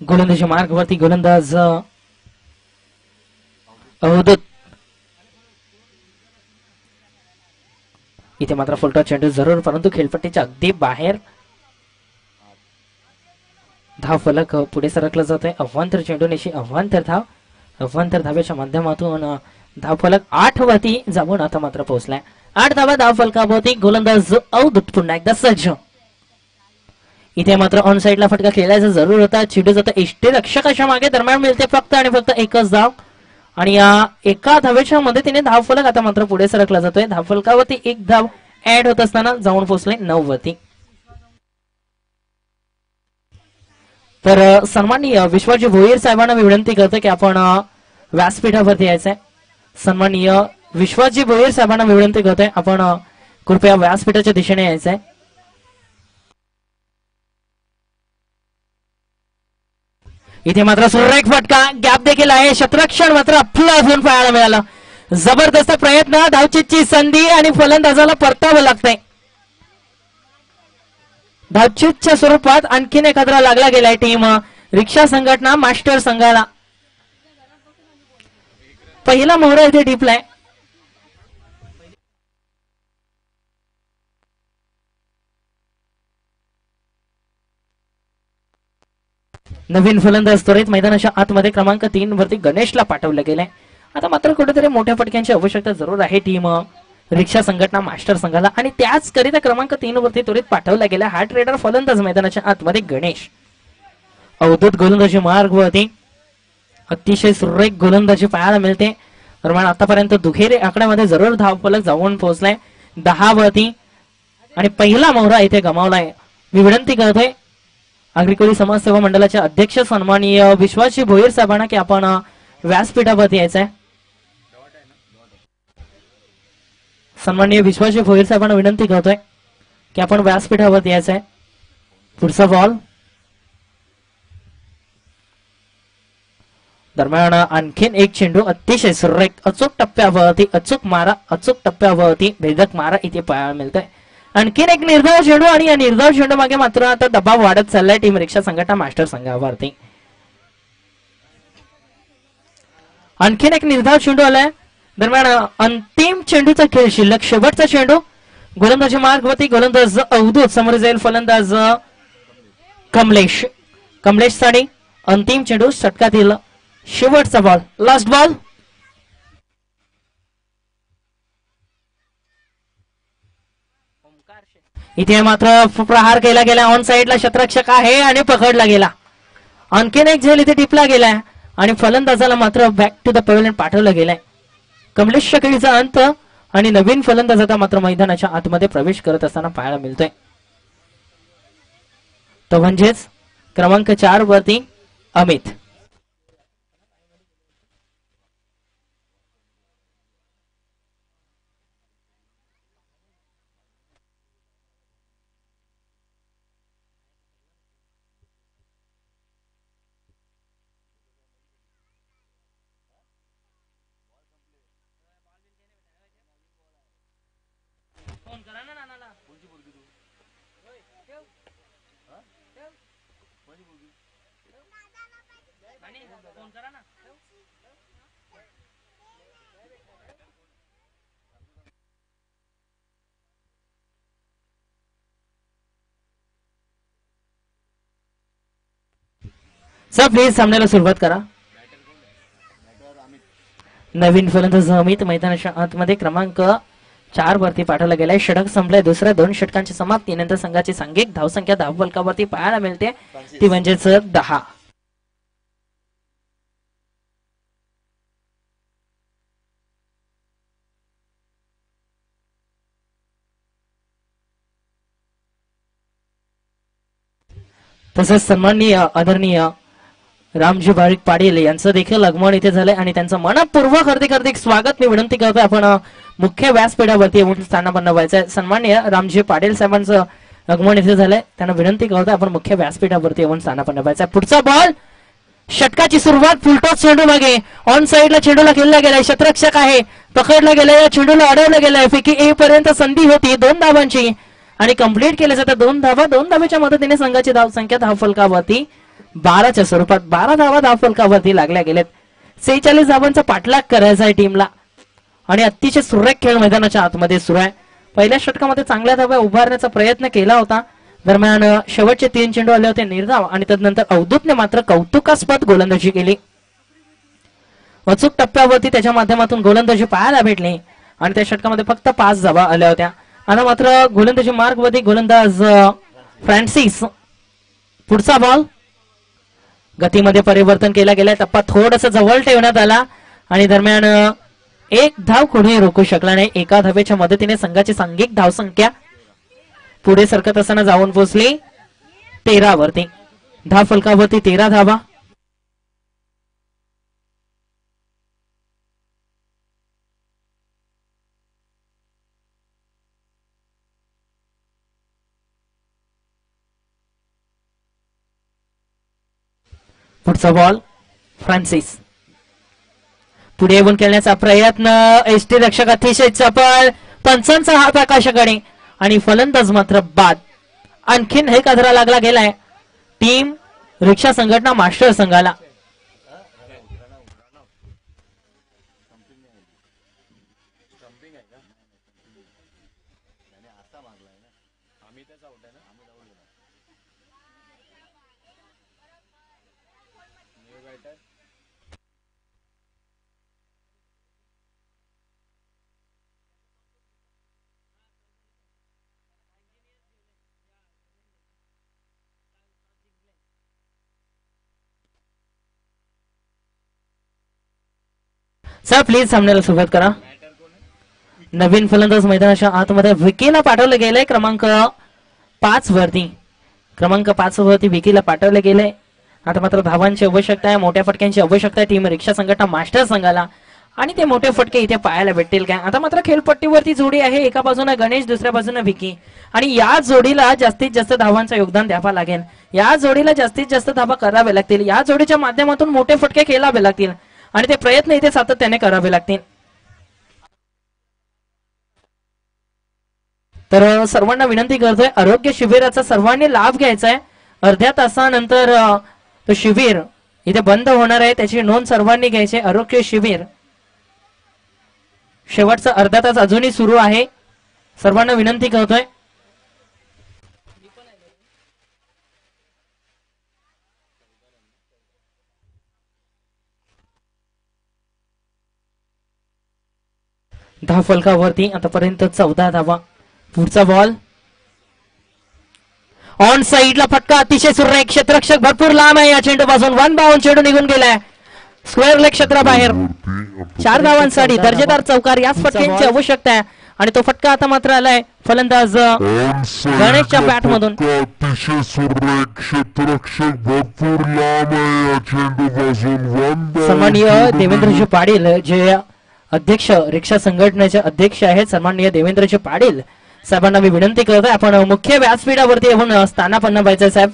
गोलंदाजी मार्गवरती गोलंदाज अवधूत. इथे मात्र फुलटॉस चेंडू जरूर, परंतु खेळपट्टीच्या अगदी बाहेर. धाव फलक पुढे सरकला जातोय. अवांतर चेंडूनेशी अवांतर धाव. अवांतर धावेच्या माध्यमातून धाव फलक 8 वरती जाऊन आता मात्र पोहोचलाय. 8 धावा धाव फलकावरती. गोलंदाज अवधूत पुन्हा एकदा सज्ज. इथे मात्र ऑन साइडला फटका खेळायचा जरूर होता. चेंडू जातो एष्टी रक्षकाच्या मागे. दरम्यान मिळते फक्त आणि फक्त एकच धाव आणि या एका धावेच्या मदतीने धाव फलक आता मात्र पुढे सरकला जातोय. धाव फलकावरती 1 धाव ऍड होत असताना जाऊन पोहोचले 9 वरती. तर सन्माननीय विश्वाजी भोईर साहेबांना मी विनंती करतो की आपण व्यासपीठावरती यायचंय. सन्माननीय विश्वाजी भोईर साहेबांना मी विनंती करतोय आपण कृपया व्यासपीठाच्या दिशेने यायचंय. इथे मात्र सुरेख फटका. गॅप देखील आहे. शतरक्षण मात्र आपलं अजून पाहायला मिळालं. जबरदस्त प्रयत्न. धावचीतची संधी आणि फलंदाजाला परतावं लागतंय. धावचीतच्या स्वरूपात आणखीन एखादा लागला गेलाय टीम रिक्षा संघटना मास्टर संघाला. पहिला मोहरा इथे टिपलाय. नवीन फलंदाज त्वरित मैदानाच्या आतमध्ये क्रमांक 3 वरती गणेशला पाठवलं गेलंय. आता मात्र कुठेतरी मोठ्या फटक्यांची आवश्यकता जरूर आहे टीम रिक्षा संघटना मास्टर संघाला आणि त्याच करिता क्रमांक 3 वरती त्वरित पाठवला गेला हार्ट रेडर फलंदाज मैदानाच्या आतमध्ये गणेश. अवधूत गोलंदाजी मार्गवरती अतिशय सुरेख गोलंदाजी पाहायला मिळते. दरम्यान आतापर्यंत दुहेरी आकड्यामध्ये जरूर धावफलक जाऊन पोहोचलाय 10 वरती आणि पहिला मोहरा इथे गमावलाय. मी विनंती करतोय आगरी समाज सेवा मंडळाचे अध्यक्ष सन्माननीय विश्वाजी भोईर साहेबांना की आपण व्यासपीठावरती यायचंय. सन्माननीय विश्वाजी भोईर साहेबांना विनंती करतोय की आपण व्यासपीठावरती यायचंय. पुढचा बॉल. दरम्यान आणखीन एक चेंडू अतिशय सुरेख अचूक टप्प्यावरती अचूक मारा अचूक टप्प्यावरती भेदक मारा इथे पाहायला मिळतोय. आणखीन एक निर्धाव चेंडू आणि या निर्धाव चेंडू मागे मात्र आता दबाव वाढत चाललाय टीम रिक्षा संघटना मास्टर संघावरती. आणखीन एक निर्धाव चेंडू आलाय. दरम्यान अंतिम चेंडूचा खेळ शिल्लक शेवटचा चेंडू. गोलंदाजी मार्गवरती गोलंदाज अवधूत समोर जाईल फलंदाज कमलेश. कमलेश साठी अंतिम चेंडू षटकातील शेवटचा बॉल लास्ट बॉल. इथे मात्र प्रहार केला गेला. ऑन साइडला शतरक्षक आहे आणि पकडला गेला. आणखीन एक झेल इथे टिपला गेलाय आणि फलंदाजाला मात्र बॅक टू द पवेलियन पाठवलं गेलंय. कमलेश खेळीचा अंत आणि नवीन फलंदाज आता मात्र मैदानाच्या आतमध्ये प्रवेश करत असताना पाहायला मिळतोय. तो म्हणजेच क्रमांक 4 वरती अमित. सर प्लीज सामन्याला सुरुवात करा. नवीन फलंदाज अमित मैदानाच्या आतमध्ये क्रमांक 4 वरती पाठवला गेलाय. षटक संपलाय. दुसऱ्या 2 षटकांची समाप्तीनंतर संघाची सांघिक धावसंख्या धावफलकावरती पाहायला मिळते ती म्हणजेच 10. तसेच सन्माननीय आदरणीय रामजी बारीक पाटील यांचं देखील आगमन इथे झालंय आणि त्यांचं मनपूर्वक हार्दिक स्वागत मी विनंती करतोय आपण मुख्य व्यासपीठावरती येऊन स्थानापन्न व्हायचंय. सन्माननीय रामजी पाटील साहेबांचं आगमन इथे झालंय. त्यांना विनंती करतोय आपण मुख्य व्यासपीठावरती येऊन स्थानापन्न व्हायचंय. पुढचा बॉल. षटकाची सुरुवात. फुलटॉस चेंडू मागे ऑन साइडला चेंडूला खेळला गेलाय. शतरक्षक आहे. पकडला गेलाय. या चेंडूला अडवलं गेलंय. फेकी ए पर्यंत संधी होती 2 धावांची आणि कंप्लीट केल्या जातात 2 धावा. 2 धावेच्या मदतीने संघाची धावसंख्या धावफलकावरती 12च्या स्वरूपात 12 धावा धावफलकावरती लागल्या गेलेत. 46 धावांचा पाठलाग करायचा आहे टीमला आणि अतिशय सुरेख खेळ मैदानाच्या आतमध्ये सुरू आहे. पहिल्या षटकामध्ये चांगल्या धावा उभारण्याचा प्रयत्न केला होता. दरम्यान शेवटचे 3 चेंडू आले होते निर्धाव आणि तदनंतर अवधूतने मात्र कौतुकास्पद गोलंदाजी केली. अचूक टप्प्यावरती त्याच्या माध्यमातून गोलंदाजी पाहायला भेटली आणि त्या षटकामध्ये फक्त 5 धावा आल्या होत्या. आता मात्र गोलंदाजी मार्गवरती गोलंदाज फ्रान्सिस. पुढचा बॉल गतीमध्ये परिवर्तन केला गेला. टप्पा थोडस जवळ ठेवण्यात आला आणि दरम्यान एक धाव कोणी रोखू शकला नाही. एका धावेच्या मदतीने संघाची सांघिक धावसंख्या पुढे सरकत असताना जाऊन पोहोचली 13 वरती. धाव फलकावरती 13 धावा. पुढचा बॉल फ्रान्सिस. पुढे येऊन खेळण्याचा प्रयत्न. एसटी रक्षक अतिशय चपळ. पंचांचा हात आकाशाकडे आणि फलंदाज मात्र बाद. आणखीन एक आधारा लागला गेलाय टीम रिक्षा संघटना मास्टर संघाला. सर प्लीज सामन्याला सुरुवात करा. नवीन फलंदाज मैदानाच्या आतमध्ये विकीला पाठवलं गेलंय क्रमांक 5 वरती. क्रमांक 5 वरती विकीला पाठवलं गेलंय. आता मात्र धावांची आवश्यकता आहे, मोठ्या फटक्यांची आवश्यकता आहे टीम रिक्षा संघटना मास्टर संघाला आणि ते मोठे फटके इथे पाहायला भेटतील काय. आता मात्र खेळपट्टीवरती जोडी आहे. एका बाजूने गणेश, दुसऱ्या बाजूने विकी आणि या जोडीला जास्तीत जास्त धावांचं योगदान द्यावं लागेल. या जोडीला जास्तीत जास्त धावा करावे लागतील. या जोडीच्या माध्यमातून मोठे फटके खेळावे लागतील आणि ते प्रयत्न इथे सातत्याने करावे लागतील. तर सर्वांना विनंती करतोय आरोग्य शिबिराचा सर्वांनी लाभ घ्यायचा आहे. अर्ध्या तासानंतर तो शिबिर इथे बंद होणार आहे, त्याची नोंद सर्वांनी घ्यायची. आरोग्य शिबिर शेवटचा अर्धा तास अजूनही सुरू आहे. सर्वांना विनंती करतोय. धाव फलकावरती आतापर्यंत 14 धावा. पुढचा बॉल ऑन साइडला फटका. अतिशय सुरेख. क्षेत्ररक्षक भरपूर लांब आहे या चेंडूपासून. 1 बाउंड चेंडू निघून गेलाय स्क्वेअर लेग क्षेत्राबाहेर. 4 धावांसाठी दर्जेदार चौकार याच फटक्यांची आवश्यकता आहे आणि तो फटका आता मात्र आलाय फलंदाज गणेशच्या बॅट मधून. अतिशय सुरेख. क्षेत्ररक्षक भरपूर लांब आहे या चेंडूपासून. सन्माननीय देवेंद्रजी पाटील जे अध्यक्ष रिक्षा संघटनेचे अध्यक्ष आहेत, सन्माननीय देवेंद्रजी पाटील साहेबांना मी विनंती करतोय आपण मुख्य व्यासपीठावरती येऊन स्थानापन्न व्हायचं साहेब.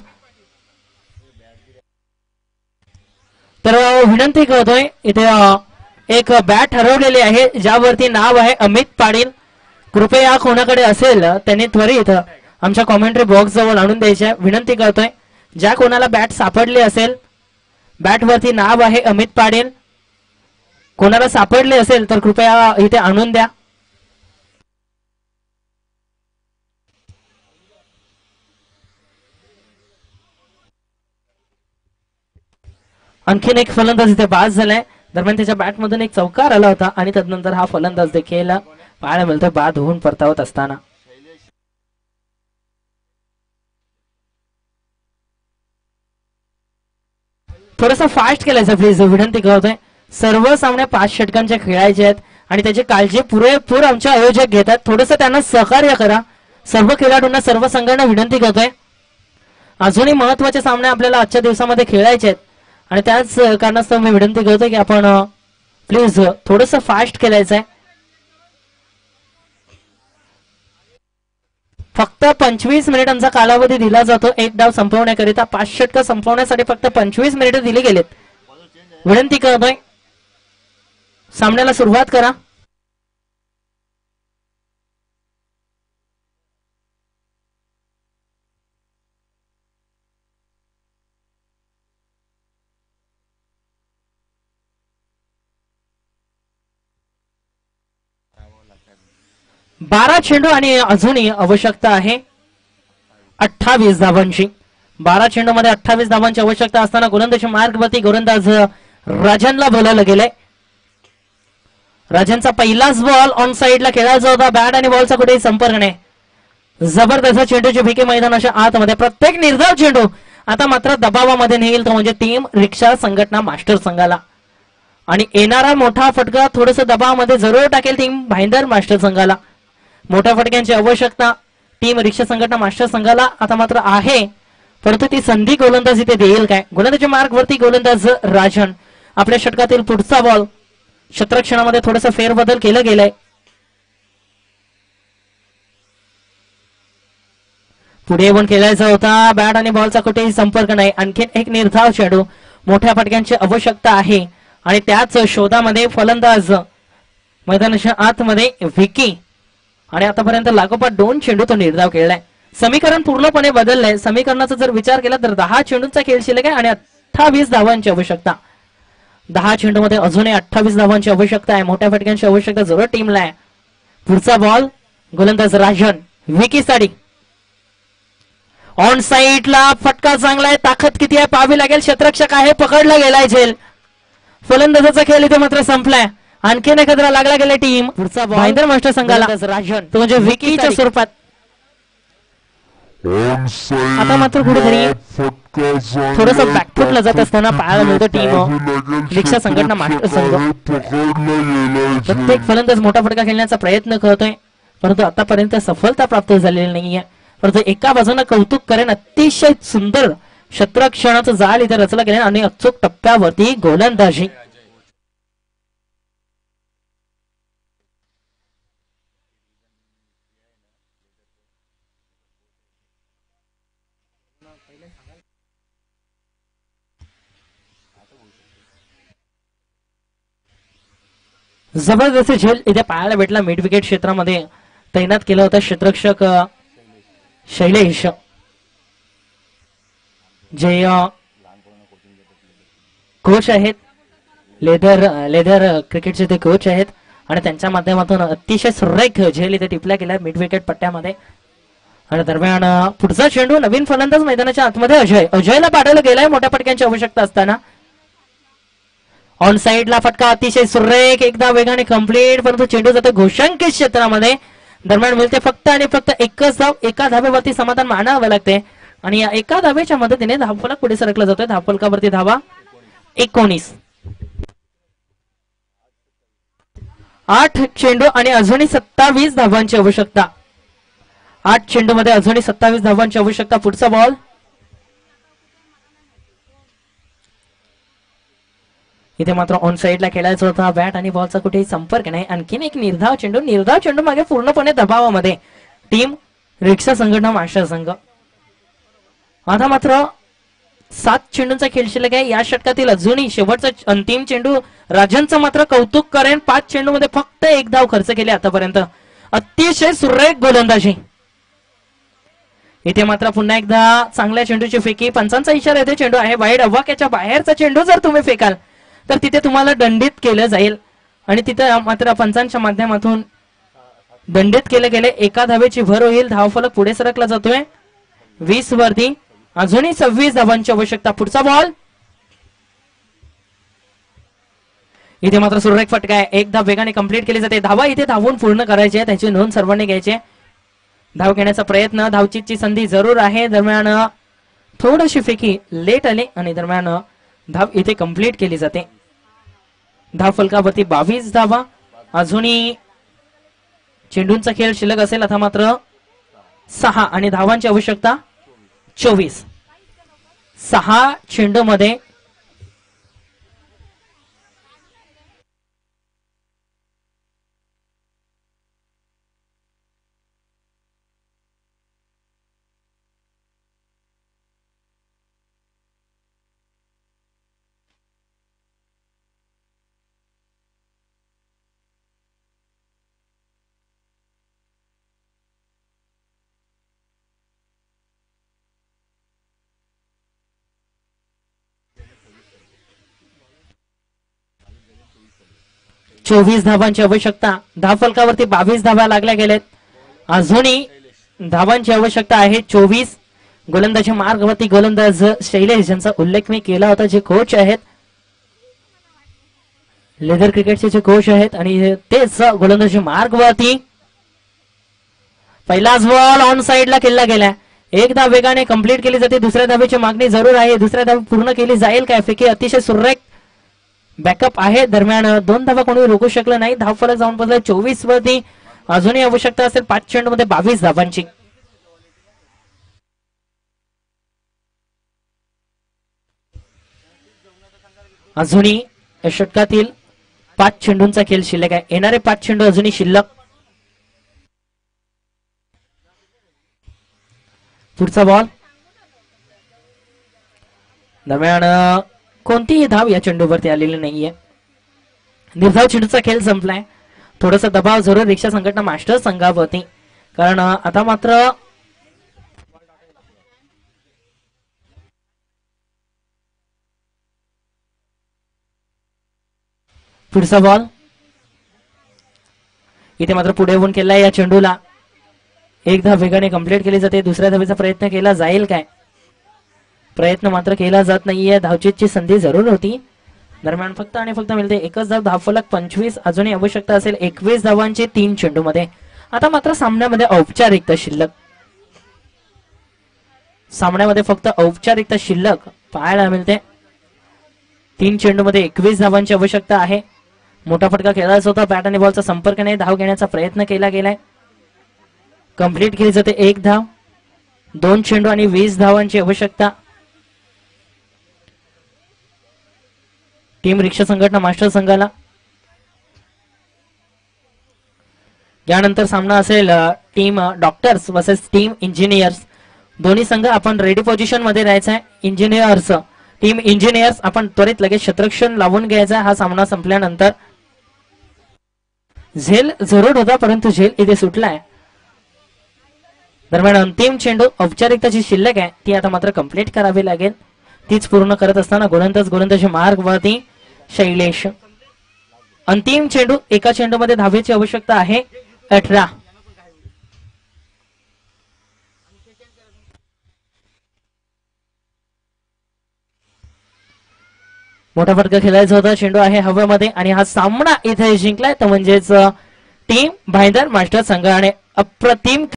तर विनंती करतोय इथे एक बॅट ठरवलेली आहे ज्यावरती नाव आहे अमित पाटील. कृपया कोणाकडे असेल त्यांनी त्वरित आमच्या कॉमेंट्री बॉक्स जवळ आणून द्यायचे. विनंती करतोय ज्या कोणाला बॅट सापडली असेल, बॅट वरती नाव आहे अमित पाटील, कोणाला सापडले असेल तर कृपया इथे आणून द्या. आणखीन एक फलंदाज इथे बाद झालाय. दरम्यान त्याच्या बॅटमधून एक चौकार आला होता आणि तदनंतर हा फलंदाज देखील पाहायला मिळतोय बाद होऊन परतावत असताना. थोडासा फास्ट केलायचा प्लीज विनंती करतोय. सर्व सामने 5 षटकांचे खेळायचे आहेत आणि त्याची काळजी पुरेपूर आमचे आयोजक घेतात. थोडंसं त्यांना सहकार्य करा. सर्व खेळाडूंना, सर्व संघांना विनंती करतोय. अजूनही महत्वाचे सामने आपल्याला आजच्या दिवसामध्ये खेळायचे आहेत आणि त्याच कारणास्तव मी विनंती करतोय की आपण प्लीज थोडंसं फास्ट केलायचं आहे. फक्त 25 मिनिटांचा कालावधी दिला जातो एक डाव संपवण्याकरिता. 5 षटकं संपवण्यासाठी फक्त 25 मिनिटे दिली गेलेत. विनंती करतोय सामन्याला सुरुवात करा. 12 चेंडू आणि अजूनही आवश्यकता आहे 28 धावांची. 12 चेंडू मध्ये 28 धावांची आवश्यकता असताना गोलंदाजी मार्गवरती गोलंदाज राजनला बोलावलं गेलंय. राजनचा पहिलाच बॉल ऑन साइडला खेळायचा होता. बॅट आणि बॉलचा कुठेही संपर्क नाही. जबरदस्त चेंडूचे भिके मैदानाच्या आतमध्ये. प्रत्येक निर्धाव चेंडू आता मात्र दबावामध्ये नेईल तो म्हणजे टीम रिक्षा संघटना मास्टर संघाला. आणि येणारा मोठा फटका थोडस दबावामध्ये जरूर टाकेल टीम भाईंदर मास्टर संघाला. मोठ्या फटक्यांची आवश्यकता टीम रिक्षा संघटना मास्टर संघाला आता मात्र आहे. परंतु ती संधी गोलंदाज इथे देईल काय? गोलंदाजी मार्गवरती गोलंदाज राजन. आपल्या षटकातील पुढचा बॉल. क्षेत्रक्षणामध्ये थोडस फेरबदल केलं गेलंय. पुढे येऊन खेळायचा होता. बॅट आणि बॉलचा कुठेही संपर्क नाही. आणखीन एक निर्धाव चेंडू. मोठ्या फटक्यांची आवश्यकता आहे आणि त्याच शोधामध्ये फलंदाज मैदानाच्या आतमध्ये विकी. आणि आतापर्यंत लागोपाठ 2 चेंडू तो निर्धाव खेळलाय. समीकरण पूर्णपणे बदललंय. समीकरणाचा जर विचार केला तर 10 चेंडूंचा खेळ शिल्लक आहे आणि 28 धावांची आवश्यकता. 10 चेंडू मध्ये अजूनही 28 धावांची आवश्यकता आहे. मोठ्या फटक्यांची आवश्यकता जरूर टीमला आहे. पुढचा बॉल गोलंदाज राजन विकी साठी. ऑन साइडला फटका चांगला आहे. ताकद किती आहे पाहावी लागेल. क्षेत्ररक्षक आहे. पकडला गेलाय झेल. फलंदाजाचा खेळ इथे मात्र संपलाय. आणखीन एखादा लागला गेला टीम. पुढचा बॉल भाईंदर मास्टर संघाला राजन तो म्हणजे विकीच्या स्वरूपात. आता मात्र कुठेतरी थोडस बॅकफुटला जात असताना पाहायला मिळतो टीम रिक्षा संघटना मास्टर संघ. प्रत्येक फलंदाज मोठा फटका खेळण्याचा प्रयत्न करतोय परंतु आतापर्यंत सफलता प्राप्त झालेली नाहीये. परंतु एका बाजूने कौतुक करेन अतिशय सुंदर क्षेत्ररक्षणाचं जाळ इथे रचलं गेलं आणि अचूक टप्प्यावरती गोलंदाजी. जबरदस्त झेल इथे पाहायला भेटला. मिड विकेट क्षेत्रामध्ये तैनात केला होता क्षेत्ररक्षक शैलेश जे कोच आहेत. लेदर क्रिकेटचे ते कोच आहेत आणि त्यांच्या माध्यमातून अतिशय सुरेख झेल इथे टिपला गेला मिड विकेट पट्ट्यामध्ये. आणि दरम्यान पुढचा चेंडू नवीन फलंदाज मैदानाच्या आतमध्ये अजयला पाठवलं गेलाय मोठ्या फटक्यांची आवश्यकता असताना. ऑन साइडला फटका अतिशय सुरेख एकदा वेगाने कंप्लीट परंतु चेंडू जातो घोषांकित क्षेत्रामध्ये. दरम्यान मिळते फक्त आणि फक्त एकच धाव. एका धावेवरती समाधान मानावं लागते आणि या एका धावेच्या मदतीने धावफलक पुढे सरकला जातोय. धावफलकावरती धावा 19. 8 चेंडू आणि अजूनही 27 धावांची आवश्यकता. 8 चेंडू मध्ये अजूनही 27 धावांची आवश्यकता. पुढचा बॉल इथे मात्र ऑन साइडला खेळायचा होता. बॅट आणि बॉलचा कुठेही संपर्क नाही. आणखीन एक निर्धाव चेंडू मागे पूर्णपणे दबावामध्ये टीम रिक्षा संघटना मास्टर संघ. आता मात्र 7 चेंडूंचा खेळ शिल्लक आहे. या षटकातील अजूनही शेवटचा अंतिम चेंडू. राजनचं मात्र कौतुक करेन. 5 चेंडू मध्ये फक्त 1 धाव खर्च केले आतापर्यंत. अतिशय सुरेख गोलंदाजी. इथे मात्र पुन्हा एकदा चांगल्या चेंडूची फेकी. पंचांचा इशारा येथे चेंडू आहे वाईड. अवाक्याच्या बाहेरचा चेंडू जर तुम्ही फेकाल तर तिथे तुम्हाला दंडित केलं जाईल आणि तिथे मात्र पंचांच्या माध्यमातून दंडित केले गेले. एका धावेची भर होईल. धावफलक पुढे सरकला जातोय 20 वरती. अजूनही 26 धावांची आवश्यकता. पुढचा बॉल इथे मात्र सुरेख फटका आहे. 1 धाव वेगाने कंप्लीट केली जाते. धावा इथे धावून पूर्ण करायची आहे त्याची नोंद सर्वांनी घ्यायची. धाव घेण्याचा प्रयत्न धावचीची संधी जरूर आहे. दरम्यान थोडीशी फेकी लेट आली आणि दरम्यान धाव इथे कंप्लीट केली जाते. धाव फलकावरती 22 धावा. अजूनही चेंडूंचा खेळ शिल्लक असेल. आता मात्र 6 आणि धावांची आवश्यकता 24. 6 चेंडू मध्ये 24 धावांची आवश्यकता. धाव फलकावरती 22 धावा लागल्या गेलेत. अजूनही धावांची आवश्यकता आहे 24. गोलंदाजी मार्गवरती गोलंदाज शैलेश ज्यांचा उल्लेख मी केला होता, जे कोच आहेत लेदर क्रिकेटचे जे कोच आहेत, आणि तेच गोलंदाजी मार्गवरती पहिलाच बॉल ऑन साइडला केला गेला. एक धाव वेगाने कंप्लीट केली जाते. दुसऱ्या धावेची मागणी जरूर आहे. दुसऱ्या धाव पूर्ण केली जाईल काय? फेकी अतिशय सुरेख बॅकअप आहे. दरम्यान 2 धावा कोणी रोखू शकलं नाही. धाव फलक जाऊन पोहोचला 24 वरती. अजूनही आवश्यकता असेल 5 चेंडूमध्ये 22 धावांची. अजूनही या षटकातील 5 चेंडूंचा खेळ शिल्लक आहे. येणारे 5 चेंडू अजूनही शिल्लक. पुढचा बॉल. दरम्यान कोणतीही धाव या चेंडूवरती आलेली नाहीये. निर्धाव चेंडूचा खेळ संपलाय. थोडासा दबाव जरूर रिक्षा संघटना मास्टर संघावरती, कारण आता मात्र पुढचा बॉल. इथे मात्र पुढे होऊन केलाय या चेंडूला. एक धाव वेगाने कंप्लीट केली जाते. दुसऱ्या धावेचा प्रयत्न केला जाईल काय? प्रयत्न मात्र केला जात नाहीये. धावचीची संधी जरूर होती. दरम्यान फक्त आणि फक्त मिळते एकच धाव. धावफलक 25. अजूनही आवश्यकता असेल 21 धावांची 3 चेंडू मध्ये. आता मात्र सामन्यामध्ये औपचारिकता शिल्लक. सामन्यामध्ये फक्त औपचारिकता शिल्लक पाहायला मिळते. 3 चेंडू मध्ये 21 धावांची आवश्यकता आहे. मोठा फटका खेळायचा होता. बॅट आणि बॉलचा संपर्क नाही. धाव घेण्याचा प्रयत्न केला गेलाय. कंप्लीट केली जाते 1 धाव. 2 चेंडू आणि 20 धावांची आवश्यकता. टीम रिक्षा संघटना मास्टर संघाला. यानंतर सामना असेल team doctors versus team engineers. दोन्ही संघ आपण रेडी पोझिशन मध्ये राहायचा आहे. इंजिनियर्स टीम इंजिनियर्स आपण त्वरित लगेच शतरक्षण लावून घ्यायचा. हा सामना संपल्यानंतर झेल जरूर होता, परंतु झेल इथे सुटलाय. दरम्यान अंतिम चेंडू औपचारिकताची शिल्लक आहे, ती आता मात्र कंप्लीट करावी लागेल. तीच पूर्ण करत असताना गोलंदाजी मार्गवरती शैलेश. अंतिम चेंडू. एका चेंडूमध्ये धावेची आवश्यकता आहे 18. मोठा फटका खेळायचा होता. चेंडू आहे हवेमध्ये आणि हा सामना इथे जिंकलाय. तर म्हणजेच टीम भाईंदर मास्टर संघाने अप्रतिम